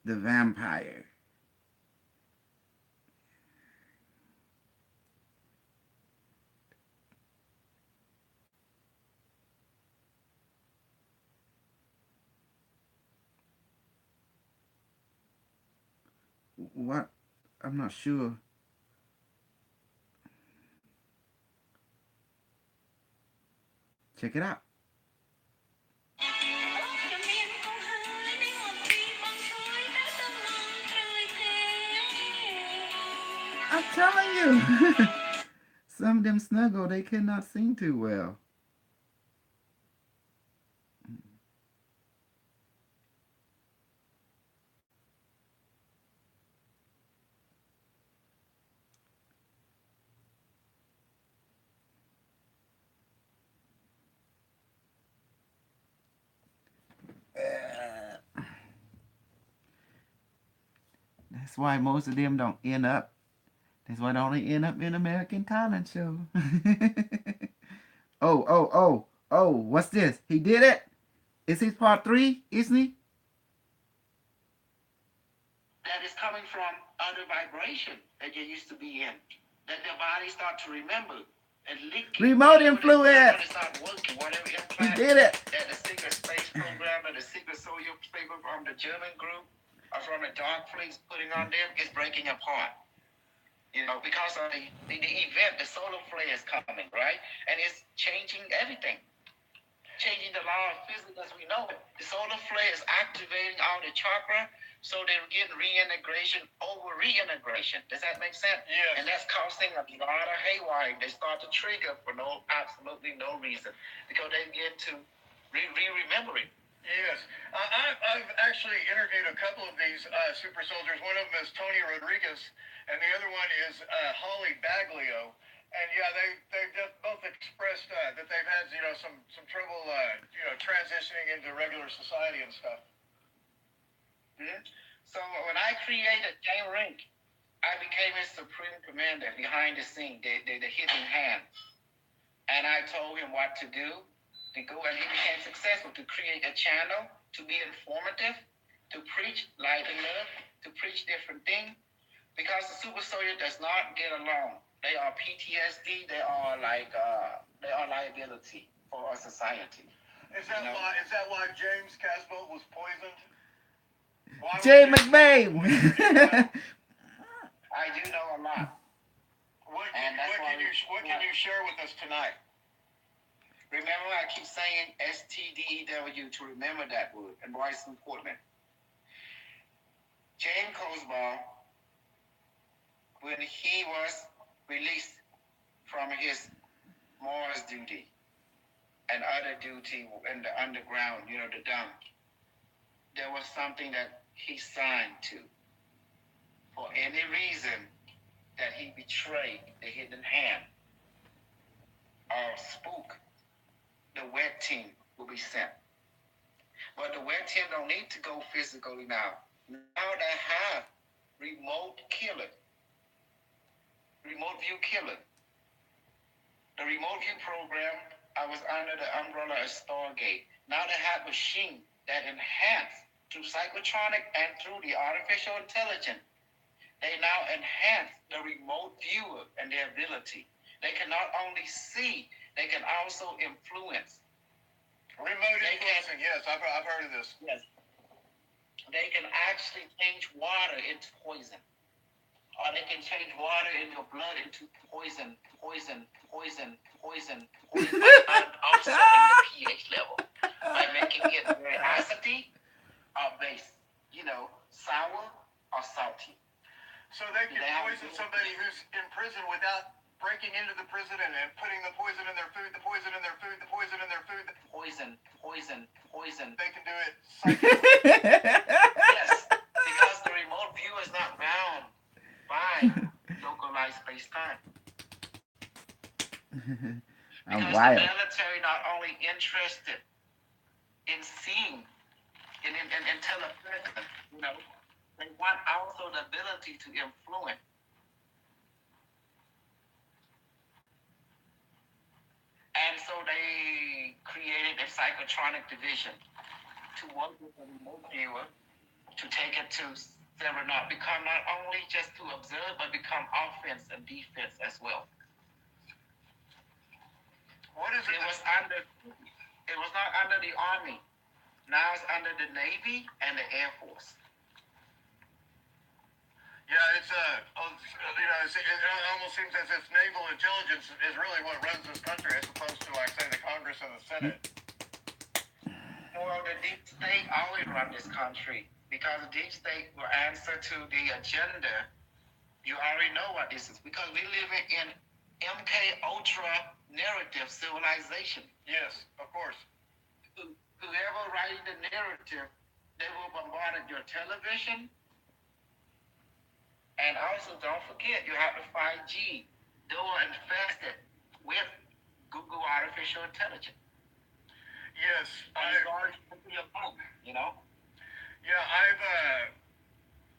Speaker 1: The vampire. What? I'm not sure. Check it out.
Speaker 6: ខ្ញុំមានគូហើយនេះមកពីបងជួយតែតំណងត្រូវទេ
Speaker 1: I'm telling you. Some of them snuggle, they cannot sing too well. That's why most of them don't end up. That's why they only end up in American talent show. Oh, what's this? He did it? Is his part 3, isn't he?
Speaker 7: That is coming from other vibration that you used to be in. That the body start to remember and link it.
Speaker 1: Remote influence.
Speaker 7: It start working. Whatever
Speaker 1: He
Speaker 7: implant
Speaker 1: did it.
Speaker 7: that the secret space program and the secret solar paper from the German group or from the dark fleets putting on them is breaking apart. You know, because of the event, the solar flare is coming, right? And it's changing everything. Changing the law of physics as we know it. The solar flare is activating all the chakra, so they're getting reintegration over reintegration. Does that make sense?
Speaker 2: Yes.
Speaker 7: And that's causing a lot of haywire. They start to trigger for absolutely no reason because they get to remember it.
Speaker 2: Yes. I've actually interviewed a couple of these super soldiers. One of them is Tony Rodriguez, and the other one is Holly Baglio. And yeah, they've both expressed that they've had some trouble transitioning into regular society and stuff.
Speaker 7: Mm-hmm. So when I created Jane Rink, I became his supreme commander behind the scene, the hidden hand. And I told him what to do to go, and he became successful to create a channel, to be informative, to preach light and love, to preach different things. Because the super soldier does not get along. They are PTSD. They are liability for our society.
Speaker 2: Is that why James Casbolt was poisoned?
Speaker 1: Jay McBabe.
Speaker 7: I do know a lot.
Speaker 2: What can you share with us tonight?
Speaker 7: Remember, I keep saying STDEW to remember that word and why it's important. James Cosbar, when he was released from his Mars duty and other duty in the underground, the dump, there was something that he signed to. for any reason that he betrayed the hidden hand or spook, the wet team will be sent. But the wet team don't need to go physically now. Now they have remote view killing. The remote view program, I was under the umbrella of Stargate. Now they have machines that enhance through psychotronic and through the artificial intelligence. They now enhance the remote viewer and their ability. They can not only see, they can also influence.
Speaker 8: Remote influencing, yes, I've heard of this.
Speaker 7: Yes. They can actually change water into poison. Or they can change water in your blood into poison, also in the pH level. By making it very acidy or base, sour or salty.
Speaker 8: So they can poison somebody who's in prison without breaking into the prison and putting the poison in their food, the poison in their food, the poison in their food.
Speaker 7: Poison.
Speaker 8: They can do it
Speaker 7: Yes, because the remote view is not bound by localized space-time. Because the military not only interested in seeing, in telepresence, they want also the ability to influence. And so they created a psychotronic division to work with the remote viewer to take it to several, become not only just to observe, but become offense and defense as well.
Speaker 8: What is it?
Speaker 7: It was not under the Army. Now it's under the Navy and the Air Force.
Speaker 8: Yeah, it almost seems as if naval intelligence is really what runs this country, as opposed to, like, say, the Congress and the Senate.
Speaker 7: Well, the deep state always run this country because the deep state will answer to the agenda. You already know what this is because we live in MK Ultra narrative civilization.
Speaker 8: Yes, of course.
Speaker 7: Whoever writing the narrative, they will bombard your television. And also, don't forget, you have the 5G. They were infested with Google artificial intelligence.
Speaker 8: Yes,
Speaker 7: and it's already put your phone,
Speaker 8: Yeah, I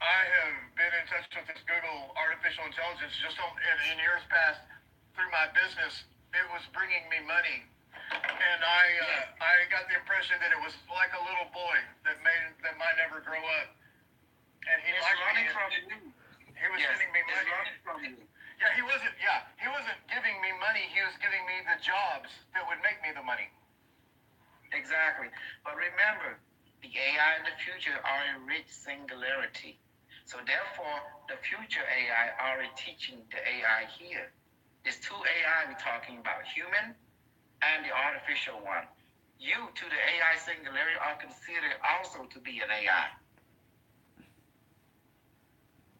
Speaker 8: have been in touch with this Google artificial intelligence just in years past through my business. It was bringing me money, and I got the impression that it was like a little boy that might never grow up, and he liked
Speaker 7: running
Speaker 8: me.
Speaker 7: From you.
Speaker 8: He was sending me money.
Speaker 7: From you.
Speaker 8: Yeah, he wasn't giving me money. He was giving me the jobs that would make me the money.
Speaker 7: Exactly. But remember, the AI in the future are a rich singularity. So therefore, the future AI are teaching the AI here. There's two AI we're talking about, human and the artificial one. You, to the AI singularity, are considered also to be an AI.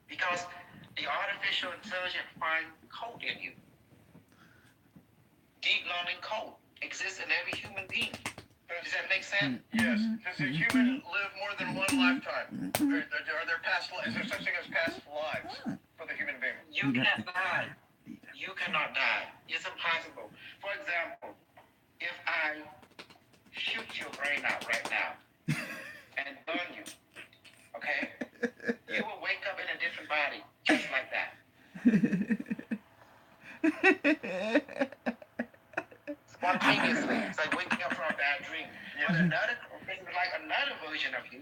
Speaker 7: Because the artificial intelligence finds code in you. Deep learning code exists in every human being. Does that make sense?
Speaker 8: Yes. Does a human live more than one lifetime? Are there past lives? Is there such thing as past lives for the human being?
Speaker 7: You can't die. You cannot die. It's impossible. For example, if I shoot your brain out right now and burn you, okay? You will wake up in a different body, just like that. Spontaneously. It's like waking up from a bad dream. But another version of you,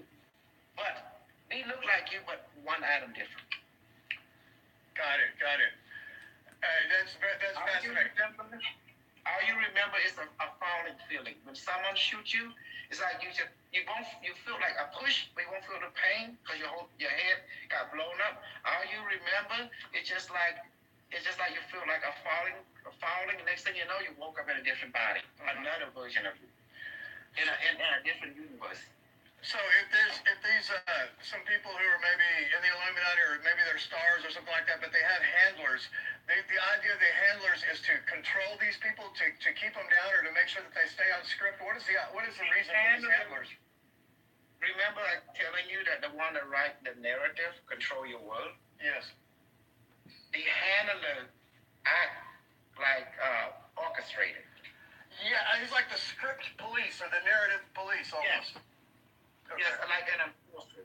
Speaker 7: but they look like you, but one atom different.
Speaker 8: Got it. That's fascinating.
Speaker 7: All you remember is a falling feeling. When someone shoots you, it's like you feel like a push, but you won't feel the pain because your head got blown up. All you remember it's just like you feel like a falling. Next thing you know, you woke up in a different body, another version of you, in a different universe.
Speaker 8: So if these some people who are maybe in the Illuminati or maybe they're stars or something like that, but they have handlers, the idea of the handlers is to control these people, to keep them down, or to make sure that they stay on script. What is the reason for these handlers?
Speaker 7: Remember, I'm telling you that the one that write the narrative control your world.
Speaker 8: Yes.
Speaker 7: The handler act like orchestrated.
Speaker 8: Yeah, he's like the script police or the narrative police almost. Okay.
Speaker 7: Yes, like an enforcer.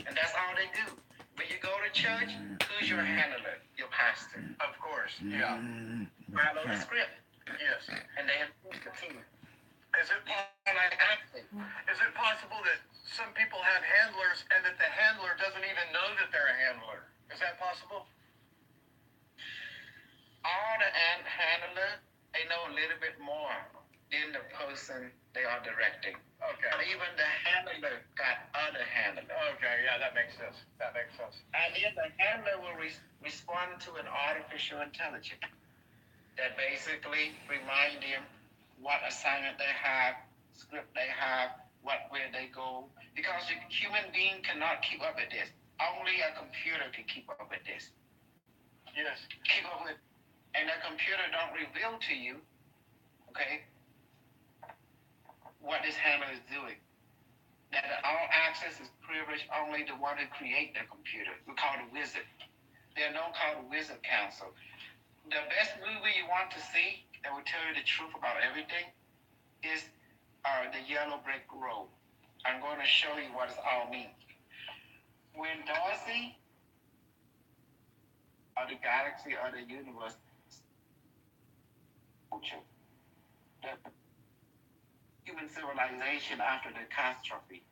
Speaker 7: And that's all they do. When you go to church, who's your handler? Your pastor.
Speaker 8: Of course. Yeah.
Speaker 7: Follow the script.
Speaker 8: Yes.
Speaker 7: And they enforce the team.
Speaker 8: Is it
Speaker 7: Like acting.
Speaker 8: is it possible that some people have handlers and that the handler doesn't even know that they're a handler? Is that possible?
Speaker 7: All the handler, they know a little bit more than the person they are directing.
Speaker 8: Okay.
Speaker 7: Even the handler got other handlers.
Speaker 8: Okay, yeah, that makes sense. That makes sense.
Speaker 7: And then the handler will respond to an artificial intelligence that basically remind them what assignment they have, script they have, where they go. Because the human being cannot keep up with this. Only a computer can keep up with this.
Speaker 8: Yes.
Speaker 7: Keep up with, and the computer don't reveal to you, okay, what this handler is doing. That all access is privileged only the one who create the computer. We call the wizard. They're known called the wizard council. The best movie you want to see that will tell you the truth about everything is the Yellow Brick Road. I'm going to show you what it all means. When Darcy or the galaxy or the universe, the human civilization after the catastrophe.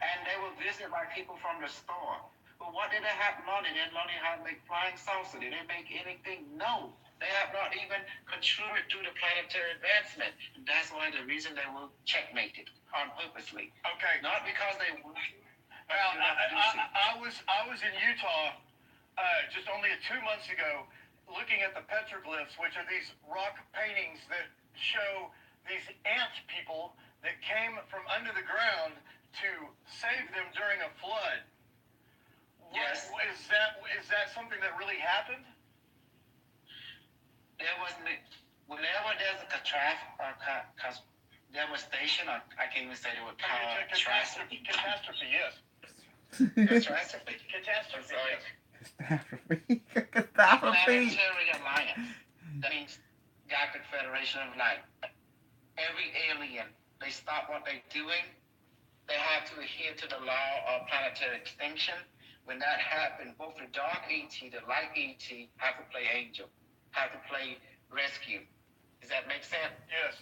Speaker 7: And they will visit like people from the store. But what did they have learned? They didn't learn how to make flying saucer. They didn't make anything. No. They have not even contributed to the planetary advancement. And that's why the reason they were checkmated on purposely.
Speaker 8: Okay.
Speaker 7: Not because they were.
Speaker 8: Well, I was in Utah just only 2 months ago looking at the petroglyphs, which are these rock paintings that show these ant people that came from under the ground to save them during a flood.
Speaker 7: Yes.
Speaker 8: Is that something that really happened?
Speaker 7: There was, whenever there's a devastation, or I can't even say the word
Speaker 8: Catastrophe, yes.
Speaker 7: Catastrophe.
Speaker 8: Catastrophe, yes.
Speaker 1: Catastrophe. Catastrophe.
Speaker 7: Planetary Alliance. That means Galactic Federation of Light. Every alien, they stop what they're doing. They have to adhere to the law of planetary extinction. When that happens, both the dark ET, the light ET, have to play angel, have to play rescue. Does that make sense?
Speaker 8: Yes.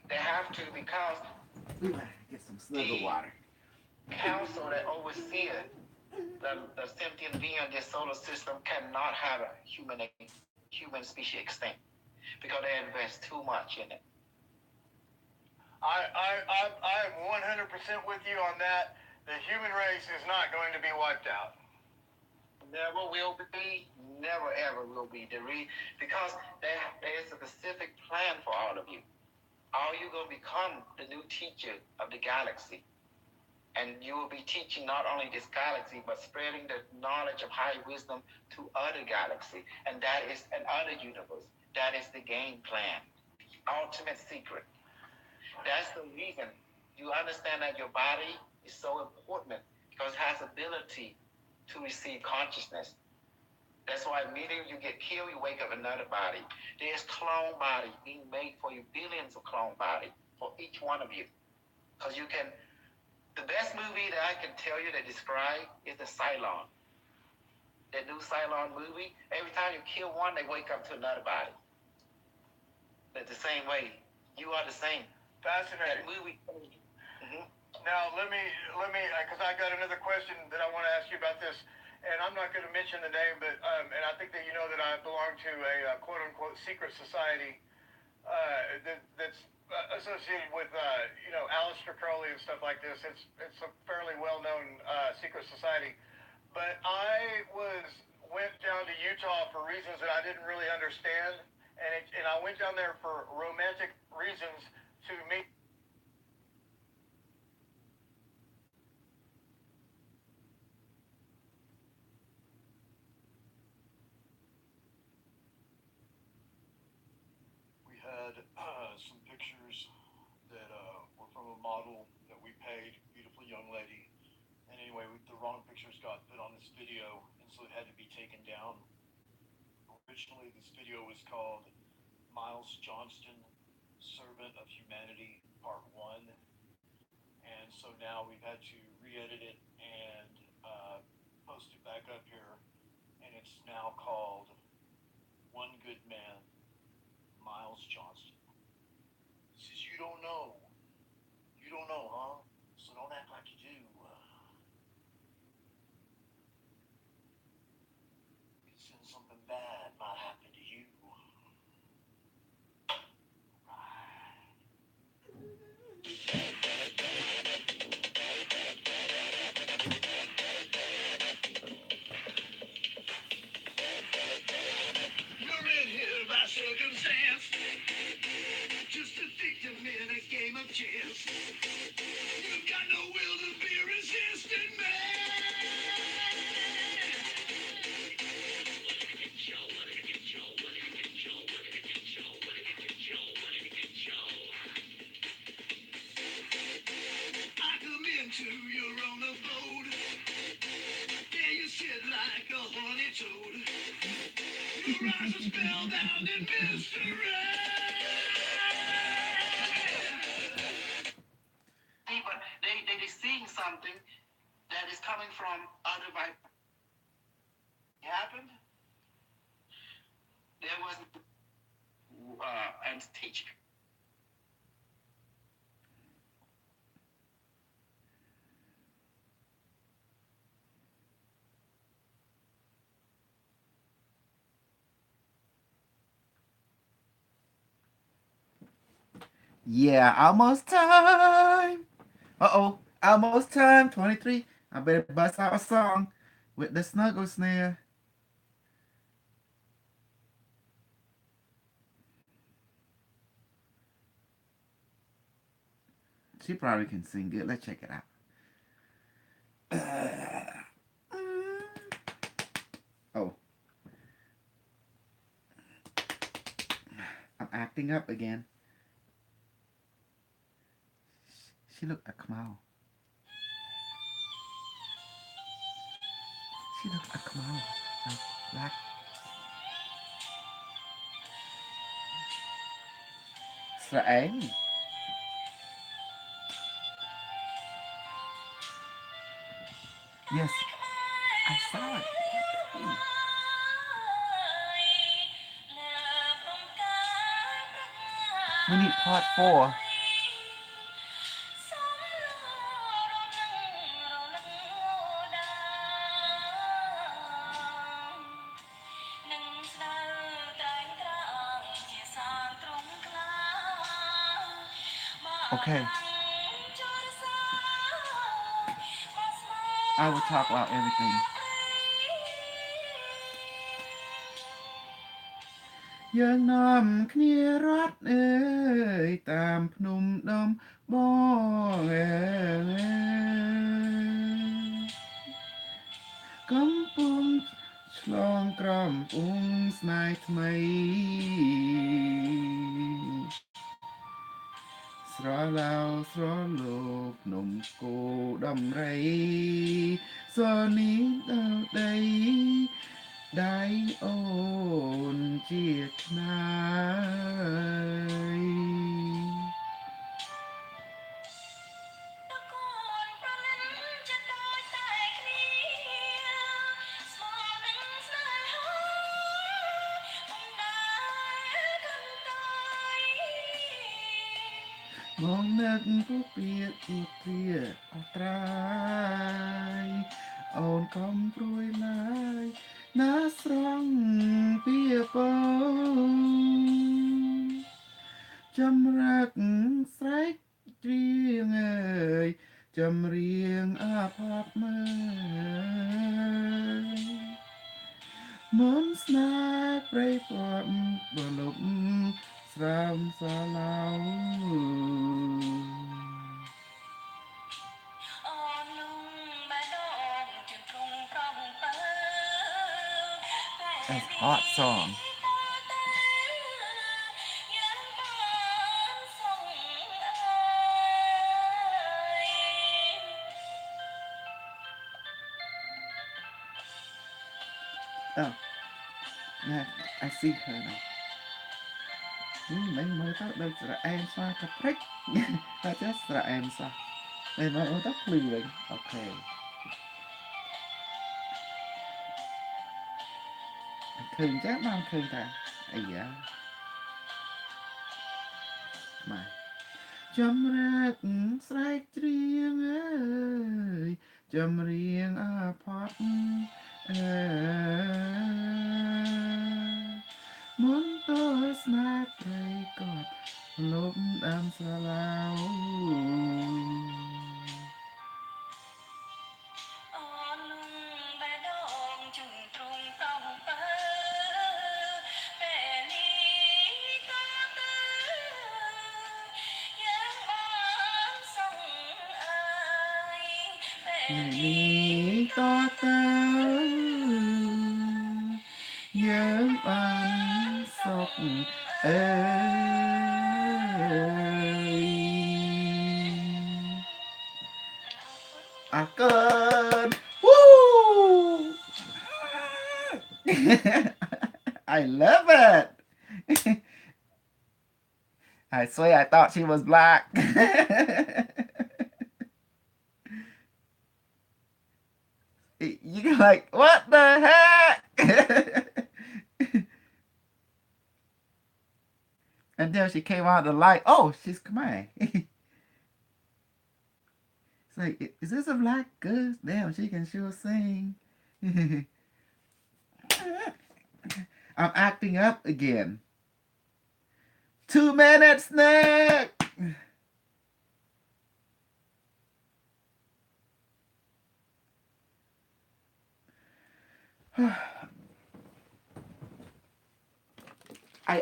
Speaker 7: They have to, because
Speaker 1: We gotta get some snuggle water.
Speaker 7: council that oversees the sentient being in this solar system cannot have a human species extinct because they invest too much in it.
Speaker 8: I'm 100% with you on that. The human race is not going to be wiped out.
Speaker 7: Never will be, never ever will be. Because there is a specific plan for all of you. All you're going to become the new teacher of the galaxy. And you will be teaching not only this galaxy, but spreading the knowledge of high wisdom to other galaxies. And that is another universe. That is the game plan. Ultimate secret. That's the reason you understand that your body is so important because it has ability to receive consciousness. That's why immediately you get killed, you wake up another body. There's clone body being made for you, billions of clone body for each one of you. Because you can, the best movie that I can tell you that describe is the Cylon. The new Cylon movie, every time you kill one, they wake up to another body. But the same way, you are the same.
Speaker 8: Fascinating.
Speaker 7: That movie.
Speaker 8: Now, let me, because I got another question that I want to ask you about this, and I'm not going to mention the name, but, and I think that you know that I belong to a quote-unquote secret society that's associated with, Aleister Crowley and stuff like this. It's a fairly well-known secret society. But I went down to Utah for reasons that I didn't really understand, and I went down there for romantic reasons to meet.
Speaker 9: We had some pictures that were from a model that we paid, beautiful young lady. And anyway, the wrong pictures got put on Originally, this video was called Miles Johnston, Servant of Humanity, Part 1. And so now we've had to re-edit it and post it back up here. And it's now called One Good Man, Miles Johnston. Says you don't know. You don't know, huh? So don't act like you do. Since something bad might happen to you. You're in here by circumstance, just a victim in a game of chance. You've got no will to be resisted, man. I come into your own abode. There you sit like a horny toad. Your eyes are spellbound in mystery.
Speaker 7: But they seeing something that is coming from out of my happened. There was and teach.
Speaker 1: Yeah, almost time. Uh-oh, almost time. 23. I better bust out a song with the snuggle snare. She probably can sing good. Let's check it out. Oh. I'm acting up again. She looked like Kamau. She looked like Kamau. Like black. Sraeng. Yes, I saw it. We need part 4. Okay. I will talk about everything. យើងនាំគ្នារត់អើយតាមភ្នំដំបងកំពុងឆ្លងក្រំពងស្នេហ៍ថ្មីស្រឡៅស្រលោភ្នំគោដំរីសនីដល់ដីដៃអូនជាខ្នាយមកនឹកពុះពៀពុះព្រាអត់ត្រាយអូនកំព្រួយឡើយណាស្រង់ពៀពងចម្រាក់ស្រែកច្រៀងអើយចម្រៀងអាផាប់មើលមន្តស្នេហ៍ព្រៃព្រាត់បលប់ស្រាមសាឡៅ That's a hot song. Oh. Yeah, I see her now. Mấy mới tao đâu là em sao cặp thích. Ta chết là em sao. Đây mới tao lì lên. Ok. Thường chắc mang thường ta. Ây da. Mà. Chấm rác sạch riêng ơi. Chấm riêng à pot. Muốn tôi snap tay cọt lúc đam xa lao.
Speaker 6: អនលំបេះដូងជុំទ្រង់តំពើពេលនេះតទៅយើងបានសងអើយពេល
Speaker 1: Ngày
Speaker 6: នេះ
Speaker 1: นี้ต่อเติมเยิ้มอันศกเอ้ยเกิน Woo! I love it. I swear I thought she was black. You're like, what the heck? Until she came out the light. Oh, she's Khmer. It's like, is this a black girl? Damn, she can sure sing. I'm acting up again. 2 minutes, Nick! I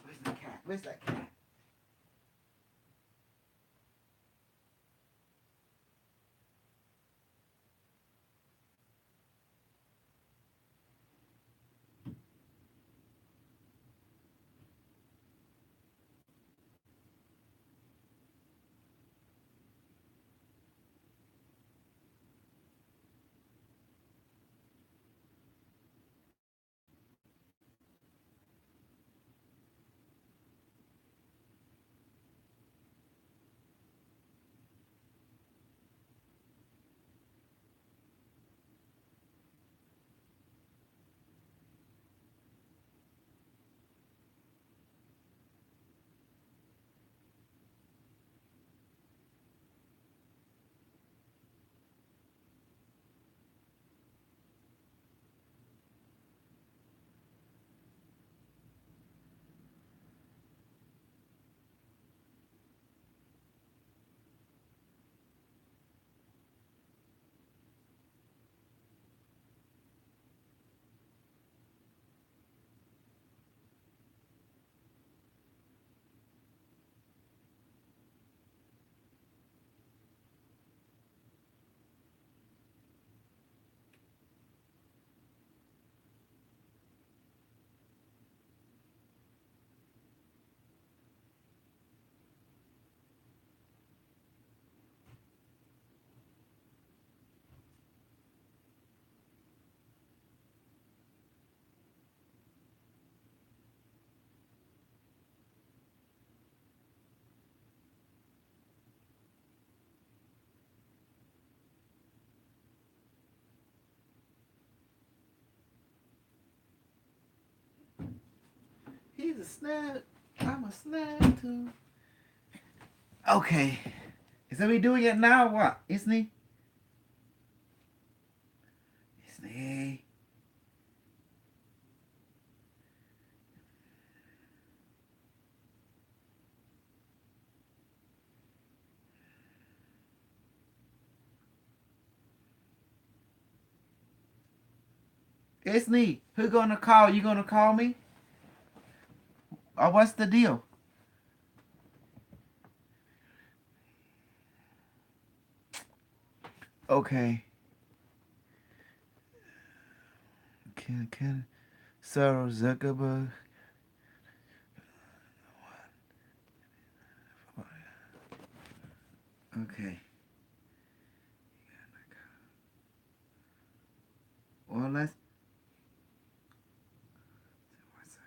Speaker 1: Where's the cat? Where's that cat? He's a snap. I'm a snap too. Okay. Is that we doing it now or what? Isn't he? Isn't he? Isn't he? Who gonna call? You gonna call me? Or what's the deal? Okay. Can Sarah Zuckerberg Okay. Well, let's. What's up?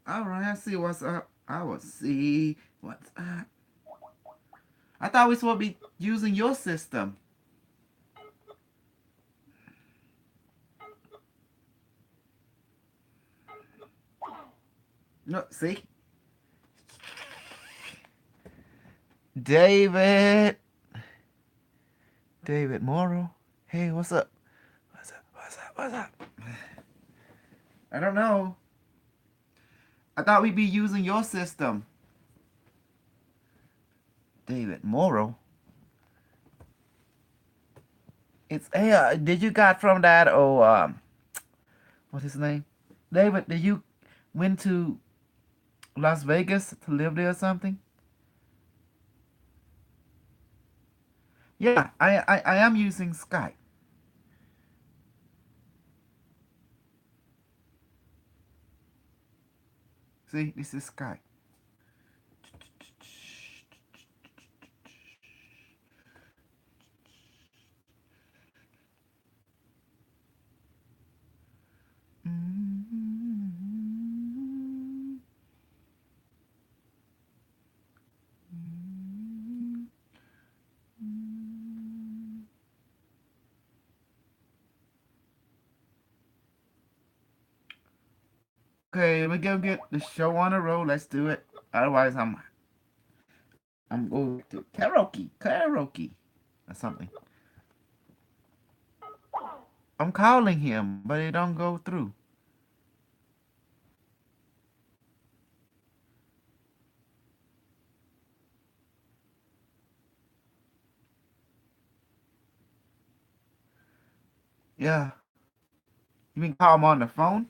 Speaker 1: All right, I see what's up. I will see what's up. I thought we supposed to be using your system. No, see, David. David Morrow. Hey, what's up? What's up? What's up? What's up? I don't know. I thought we'd be using your system. David Morrow. It's hey. Did you got from that? Oh, what's his name? David. Did you went to Las Vegas to live there or something? Yeah, I am using Skype. See, this is Skype. Okay, we're gonna get the show on the road. Let's do it. Otherwise, I'm going to karaoke, or something. I'm calling him, but it don't go through. Yeah, you can call him on the phone.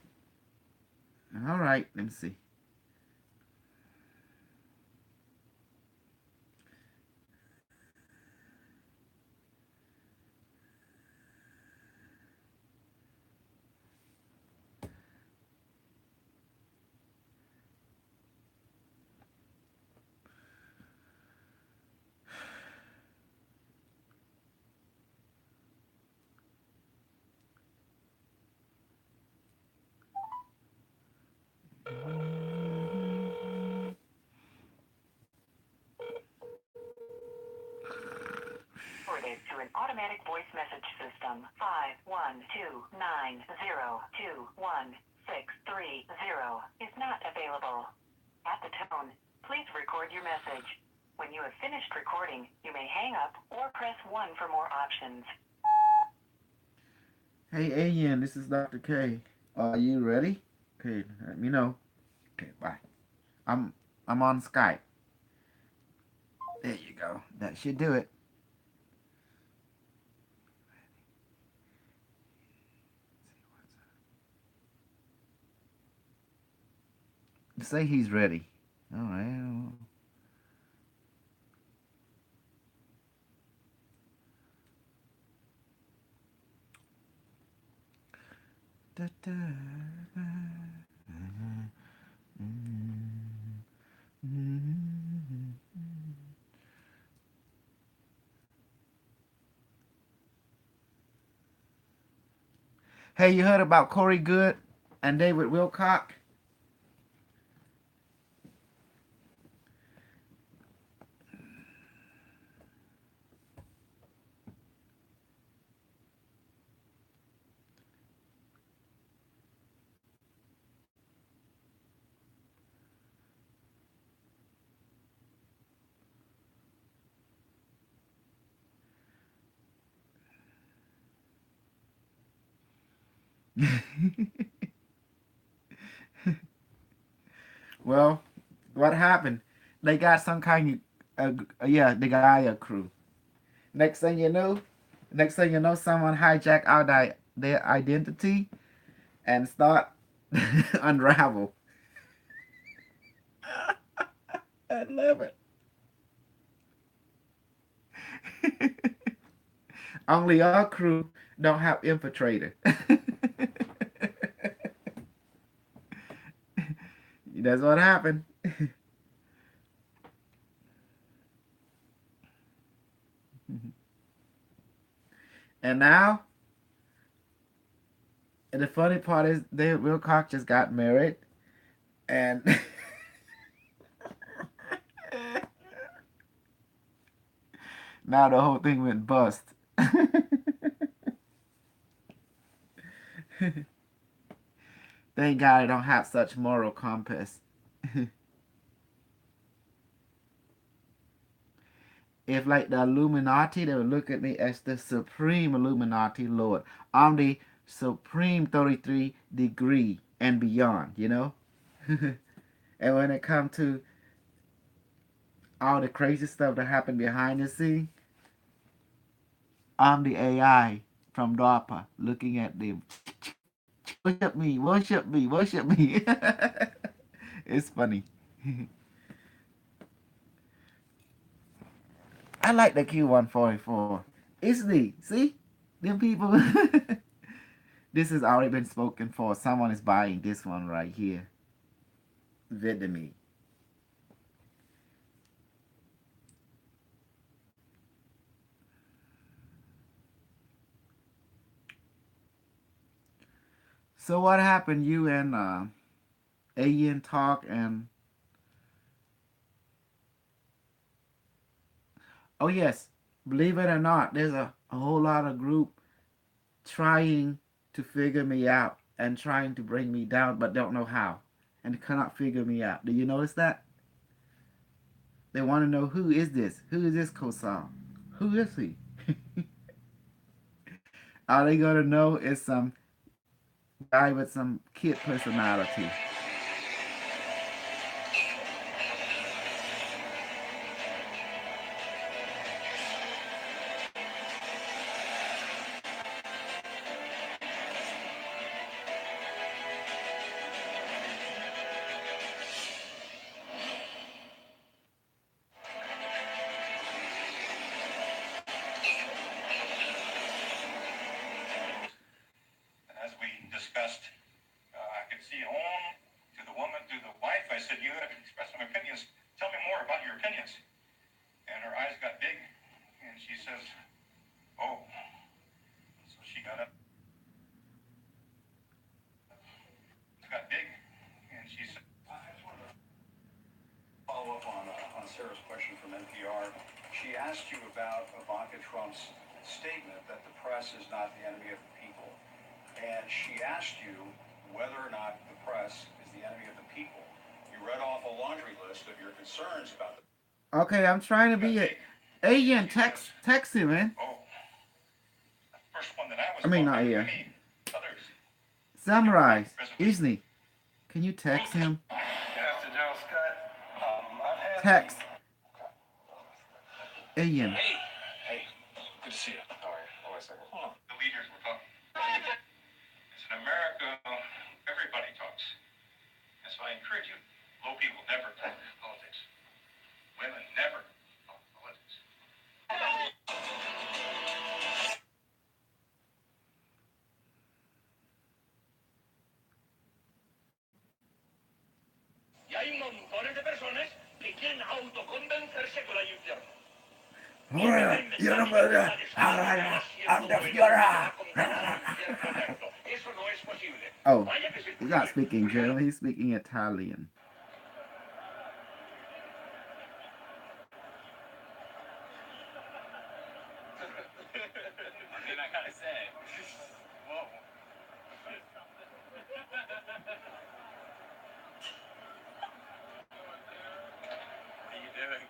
Speaker 1: All right, let me see.
Speaker 3: Forwarded to an automatic voice message system. 51292216330 is not available. At the tone, please record your message. When you have finished recording, you may hang up or press 1 for more options.
Speaker 1: Hey, Alien, this is Dr. K. Are you ready? Okay, let me know. Okay, bye. I'm on Skype. There you go. That should do it. Say he's ready. All right. Da, da, Hey, you heard about Corey Good and David Wilcock? Well, what happened? They got some kind of yeah, the Gaia crew. Next thing you know, someone hijack out their identity and start unravel. I love it. Only our crew don't have infiltrator. That's what happened. And now, and the funny part is, David Wilcock just got married, and now the whole thing went bust. Thank God I don't have such moral compass. If like the Illuminati, they would look at me as the supreme Illuminati Lord. I'm the supreme 33 degree and beyond, you know? And when it comes to all the crazy stuff that happened behind the scene, I'm the AI from DARPA looking at them. Worship me, worship me, worship me. It's funny. I like the Q144. It's neat. See? Them people. This has already been spoken for. Someone is buying this one right here. Vietnamese. So what happened? You and Ian talk and oh yes, believe it or not, there's a whole lot of group trying to figure me out and trying to bring me down, but don't know how and cannot figure me out. Do you notice that? They want to know who is this? Who is this Kosal? Who is he? All they gonna know is some guy with some kid personality.
Speaker 2: As we discussed, I could see on to the woman, to the wife. I said, "You have expressed some opinions. Tell me more about your opinions." And her eyes got big, and she says, "Oh." So she got up, got big, and she said, "I just want to follow up on Sarah's question from NPR. She asked you about Ivanka Trump's statement that the press is not the enemy of the people. And she asked you whether or not the press is the enemy of the people. You read off a laundry list of your concerns about the
Speaker 1: Okay, I'm trying to be a Ian. Text him, man.
Speaker 2: Oh, the first one that I was
Speaker 1: I mean, not
Speaker 2: talking,
Speaker 1: here.
Speaker 2: others.
Speaker 1: Samurai, Isney, can you text him?
Speaker 2: After General Scott, I've had
Speaker 1: Text Ian.
Speaker 4: Hey, good to see you. How are you? Hold on a second. Hold on.
Speaker 2: the leaders were talking. It's in America, everybody talks. And so I encourage you, low people never talk politics. Women never talk politics. Y hay montones de personas que quieren autoconvencerse con la infierno. Eso no es posible.
Speaker 1: Oh, he's not speaking German, he's speaking Italian.
Speaker 2: I mean, I gotta say, whoa. What are you doing?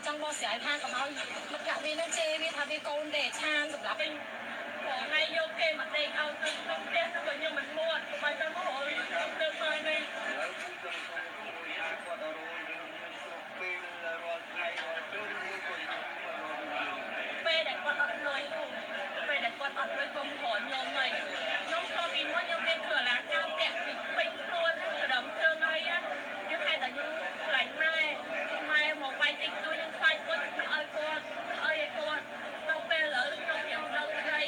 Speaker 6: Trong bao sải than của nó, mặt cả bên nó chê biết thà bên con để chan sụp lá bên. Bỏ ngay vô គេមកដេកឲ្យទៅក្នុងផ្ទះទៅខ្ញុំមិនមាត់បើទៅមកទៅមកនេះ ពេលដែលគាត់អត់លុយពេលដែលគាត់អត់លុយកុំខលខ្ញុំហើយខ្ញុំចូលពីមកខ្ញុំមានគ្រឿងឡាកៅតាក់ពីពេញខ្លួនដល់ជើងហើយខ្ញុំហៅតែខ្ញុំខ្លាចម៉ែមកវាយតិចតួចខ្ញុំខ្លាចគាត់ឲ្យគាត់ដល់ពេលឥឡូវខ្ញុំខ្ញុំនៅស្រី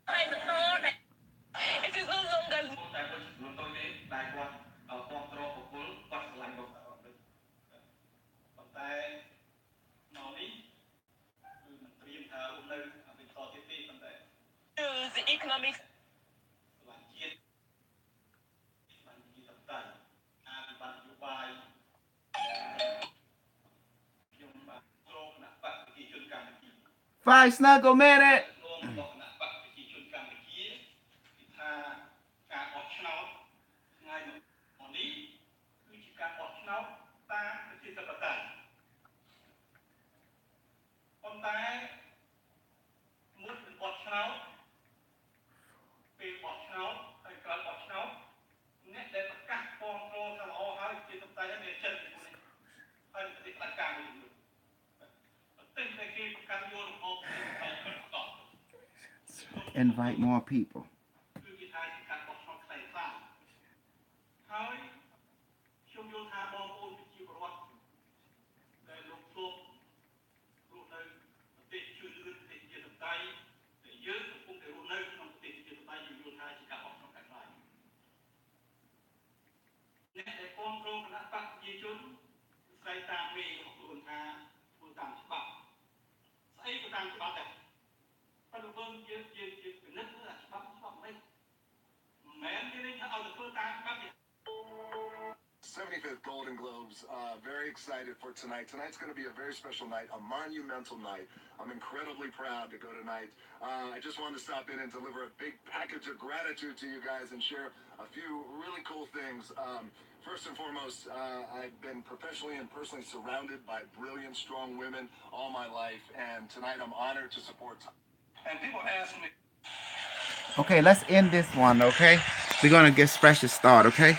Speaker 6: ហើយបន្តតែ It is no longer
Speaker 10: តែគាត់មិនទៅទេតែគាត់គ្រប់គ្រងបុគ្គលគាត់ឆ្លាញ់របស់គាត់ប៉ុន្តែមកនេះគឺមិនត្រៀមថានៅបន្តទៀតទេប៉ុន្តែ
Speaker 6: the economic
Speaker 10: ឆ្លាញ់ជាតិឆ្លាញ់ជាតិតៃអានបានយោបាយខ្ញុំបាទក្រុមគណៈបកប្រជាជនកម្ពុជា
Speaker 1: Five snuggle minute.
Speaker 10: ក្រុមគណៈបកប្រជាជនកម្ពុជាគឺថាការបោះឆ្នោតថ្ងៃនេះគឺជាការបោះឆ្នោតតាមប្រជាធិបតេយ្យប៉ុន្តែមុនបោះឆ្នោតពេលបោះឆ្នោតហើយក្រោយបោះឆ្នោតអ្នកដែលប្រកាសពងត្រថាល្អហើយជាតបតៃហើយចិត្តពីនេះហើយប្រតិបត្តិការមួយប្រទេសដែលគេប្រកាសយករបបតែបន្ត
Speaker 1: Invite more people.
Speaker 10: គឺគេថាជាការបោះឆ្នោតខ្សែខ្លាំងហើយខ្ញុំយល់ថាបងប្អូនប្រជាពលរដ្ឋដែលលោកធ្លាប់រស់នៅប្រទេសជួយលឿនប្រទេសជាតបតៃដែលយើងកំពុងតែរស់នៅក្នុងប្រទេសជាតបតៃយើងយល់ថាជាការបោះឆ្នោតខ្សែខ្លាំងអ្នកដែលគ្រប់គ្រងគណៈបកប្រជាជនស្ដីតាមមេរបស់ខ្លួនថាធ្វើតាមច្បាប់ស្អីក៏តាមច្បាប់ដែរប៉ុន្តែយើងពិនិត្យមើលអាច្បាប់មិនមែនគេនិយាយថាឲ្យទៅធ្វើតាមច្បាប់ទេ
Speaker 11: 75th Golden Globes. Very excited for tonight. Tonight's going to be a very special night, a monumental night. I'm incredibly proud to go tonight. I just wanted to stop in and deliver a big package of gratitude to you guys and share a few really cool things. First and foremost, I've been professionally and personally surrounded by brilliant, strong women all my life, and tonight I'm honored to support.
Speaker 10: And people ask me.
Speaker 1: Okay, let's end this one, okay? We're going to get fresh to start, okay?